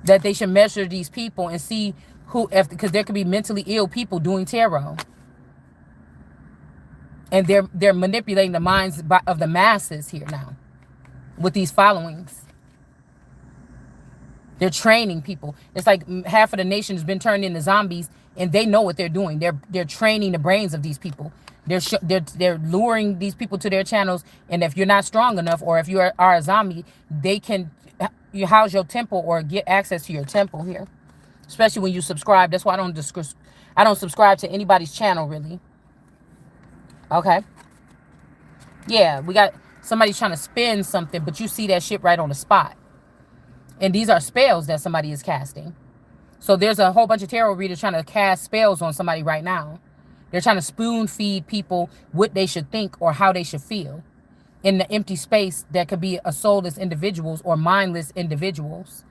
That they should measure these people and see who, because there could be mentally ill people doing tarot. And they're manipulating the minds of the masses here now with these followings. They're training people. It's like half of the nation has been turned into zombies, and they know what they're doing. They're training the brains of these people. They're luring these people to their channels, and if you're not strong enough, or if you are a zombie, they can you house your temple or get access to your temple here. Especially when you subscribe. That's why I don't subscribe to anybody's channel really. Okay. Yeah, we got somebody trying to spin something, but you see that shit right on the spot. And these are spells that somebody is casting. So there's a whole bunch of tarot readers trying to cast spells on somebody right now. They're trying to spoon feed people what they should think or how they should feel in the empty space that could be a soulless individuals or mindless individuals.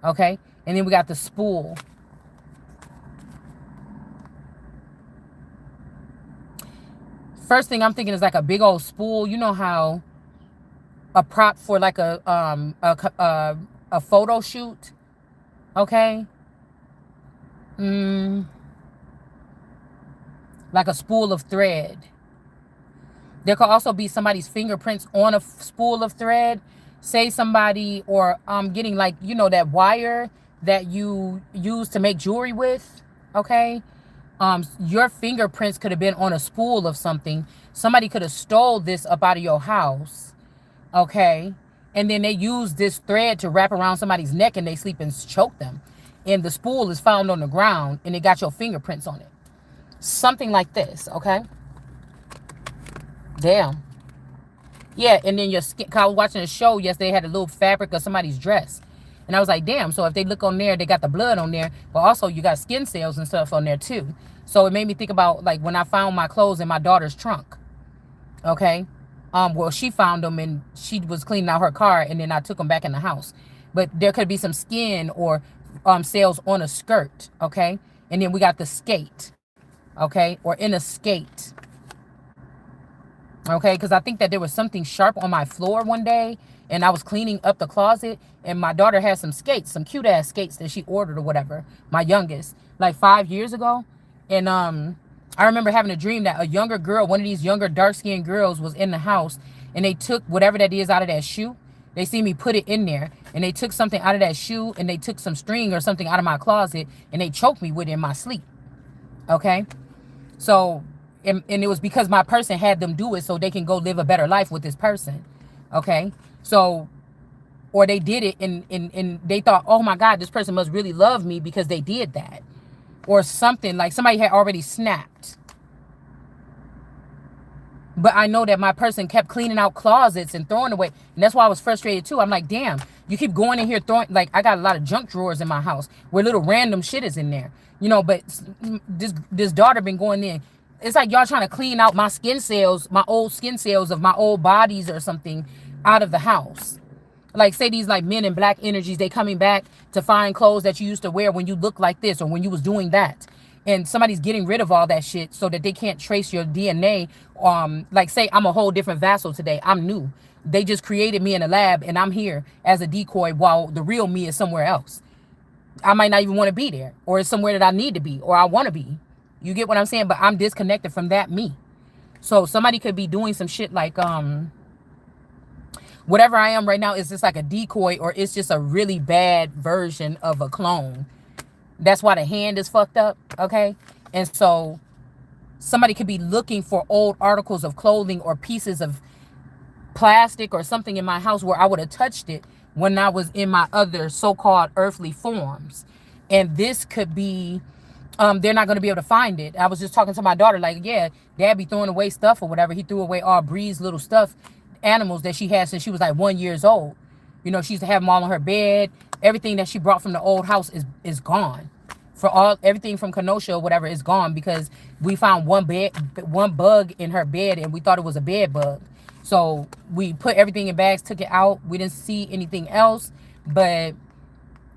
Okay? And then we got the spool. First thing I'm thinking is like a big old spool. You know how a prop for like a photo shoot, okay? Like a spool of thread. There could also be somebody's fingerprints on a spool of thread. Say somebody, or getting like, you know, that wire that you use to make jewelry with, okay? Your fingerprints could have been on a spool of something. Somebody could have stole this up out of your house, okay? And then they use this thread to wrap around somebody's neck and they sleep and choke them. And the spool is found on the ground and it got your fingerprints on it. Something like this, okay? Damn. Yeah, and then your skin, I was watching a show yesterday, had a little fabric of somebody's dress. And I was like, damn, so if they look on there, they got the blood on there, but also you got skin cells and stuff on there too. So it made me think about like when I found my clothes in my daughter's trunk. Okay? Well, she found them and she was cleaning out her car and then I took them back in the house. But there could be some skin or cells on a skirt, okay? And then we got the skate, okay? Or in a skate. Okay, because I think that there was something sharp on my floor one day and I was cleaning up the closet and my daughter had some skates, some cute ass skates that she ordered or whatever, my youngest, like 5 years ago. And I remember having a dream that a younger girl, one of these younger dark-skinned girls was in the house and they took whatever that is out of that shoe. They see me put it in there and they took something out of that shoe and they took some string or something out of my closet and they choked me with it in my sleep. Okay? So, and it was because my person had them do it so they can go live a better life with this person. Okay? So, or they did it and they thought, oh my God, this person must really love me because they did that. Or something, like somebody had already snapped. But I know that my person kept cleaning out closets and throwing away. And that's why I was frustrated too. I'm like, damn, you keep going in here throwing, like I got a lot of junk drawers in my house where little random shit is in there. You know, but this daughter been going in. It's like y'all trying to clean out my skin cells, my old skin cells of my old bodies or something out of the house. Like say these like men in black energies, they coming back to find clothes that you used to wear when you look like this or when you was doing that. And somebody's getting rid of all that shit so that they can't trace your DNA. Like say I'm a whole different vassal today. I'm new. They just created me in a lab and I'm here as a decoy while the real me is somewhere else. I might not even want to be there, or it's somewhere that I need to be, or I want to be. You get what I'm saying? But I'm disconnected from that me. So somebody could be doing some shit like, whatever I am right now is just like a decoy, or it's just a really bad version of a clone. That's why the hand is fucked up, okay? And so somebody could be looking for old articles of clothing or pieces of plastic or something in my house where I would have touched it when I was in my other so-called earthly forms. And this could be, they're not going to be able to find it. I was just talking to my daughter, like, yeah, Dad be throwing away stuff or whatever. He threw away all Bree's little stuff, animals that she had since she was like 1 year old. You know, she used to have them all on her bed. Everything that she brought from the old house is gone. Everything from Kenosha or whatever is gone because we found one bug in her bed and we thought it was a bed bug. So we put everything in bags, took it out. We didn't see anything else, but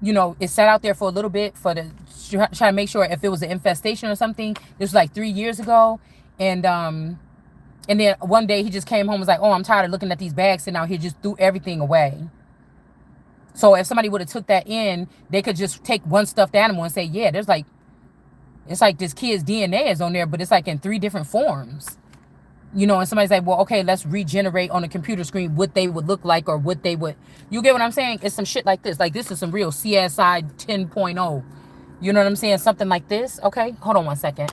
you know, it sat out there for a little bit try to make sure if it was an infestation or something. This was like 3 years ago, and then one day he just came home and was like, "Oh, I'm tired of looking at these bags sitting out here." Just threw everything away. So if somebody would have took that in, they could just take one stuffed animal and say, "Yeah, it's like this kid's DNA is on there, but it's like in 3 different forms." You know, and somebody's like, well, okay, let's regenerate on a computer screen what they would look like or what they would, you get what I'm saying? It's some shit like this. Like, this is some real CSI 10.0. You know what I'm saying? Something like this. Okay, hold on one second.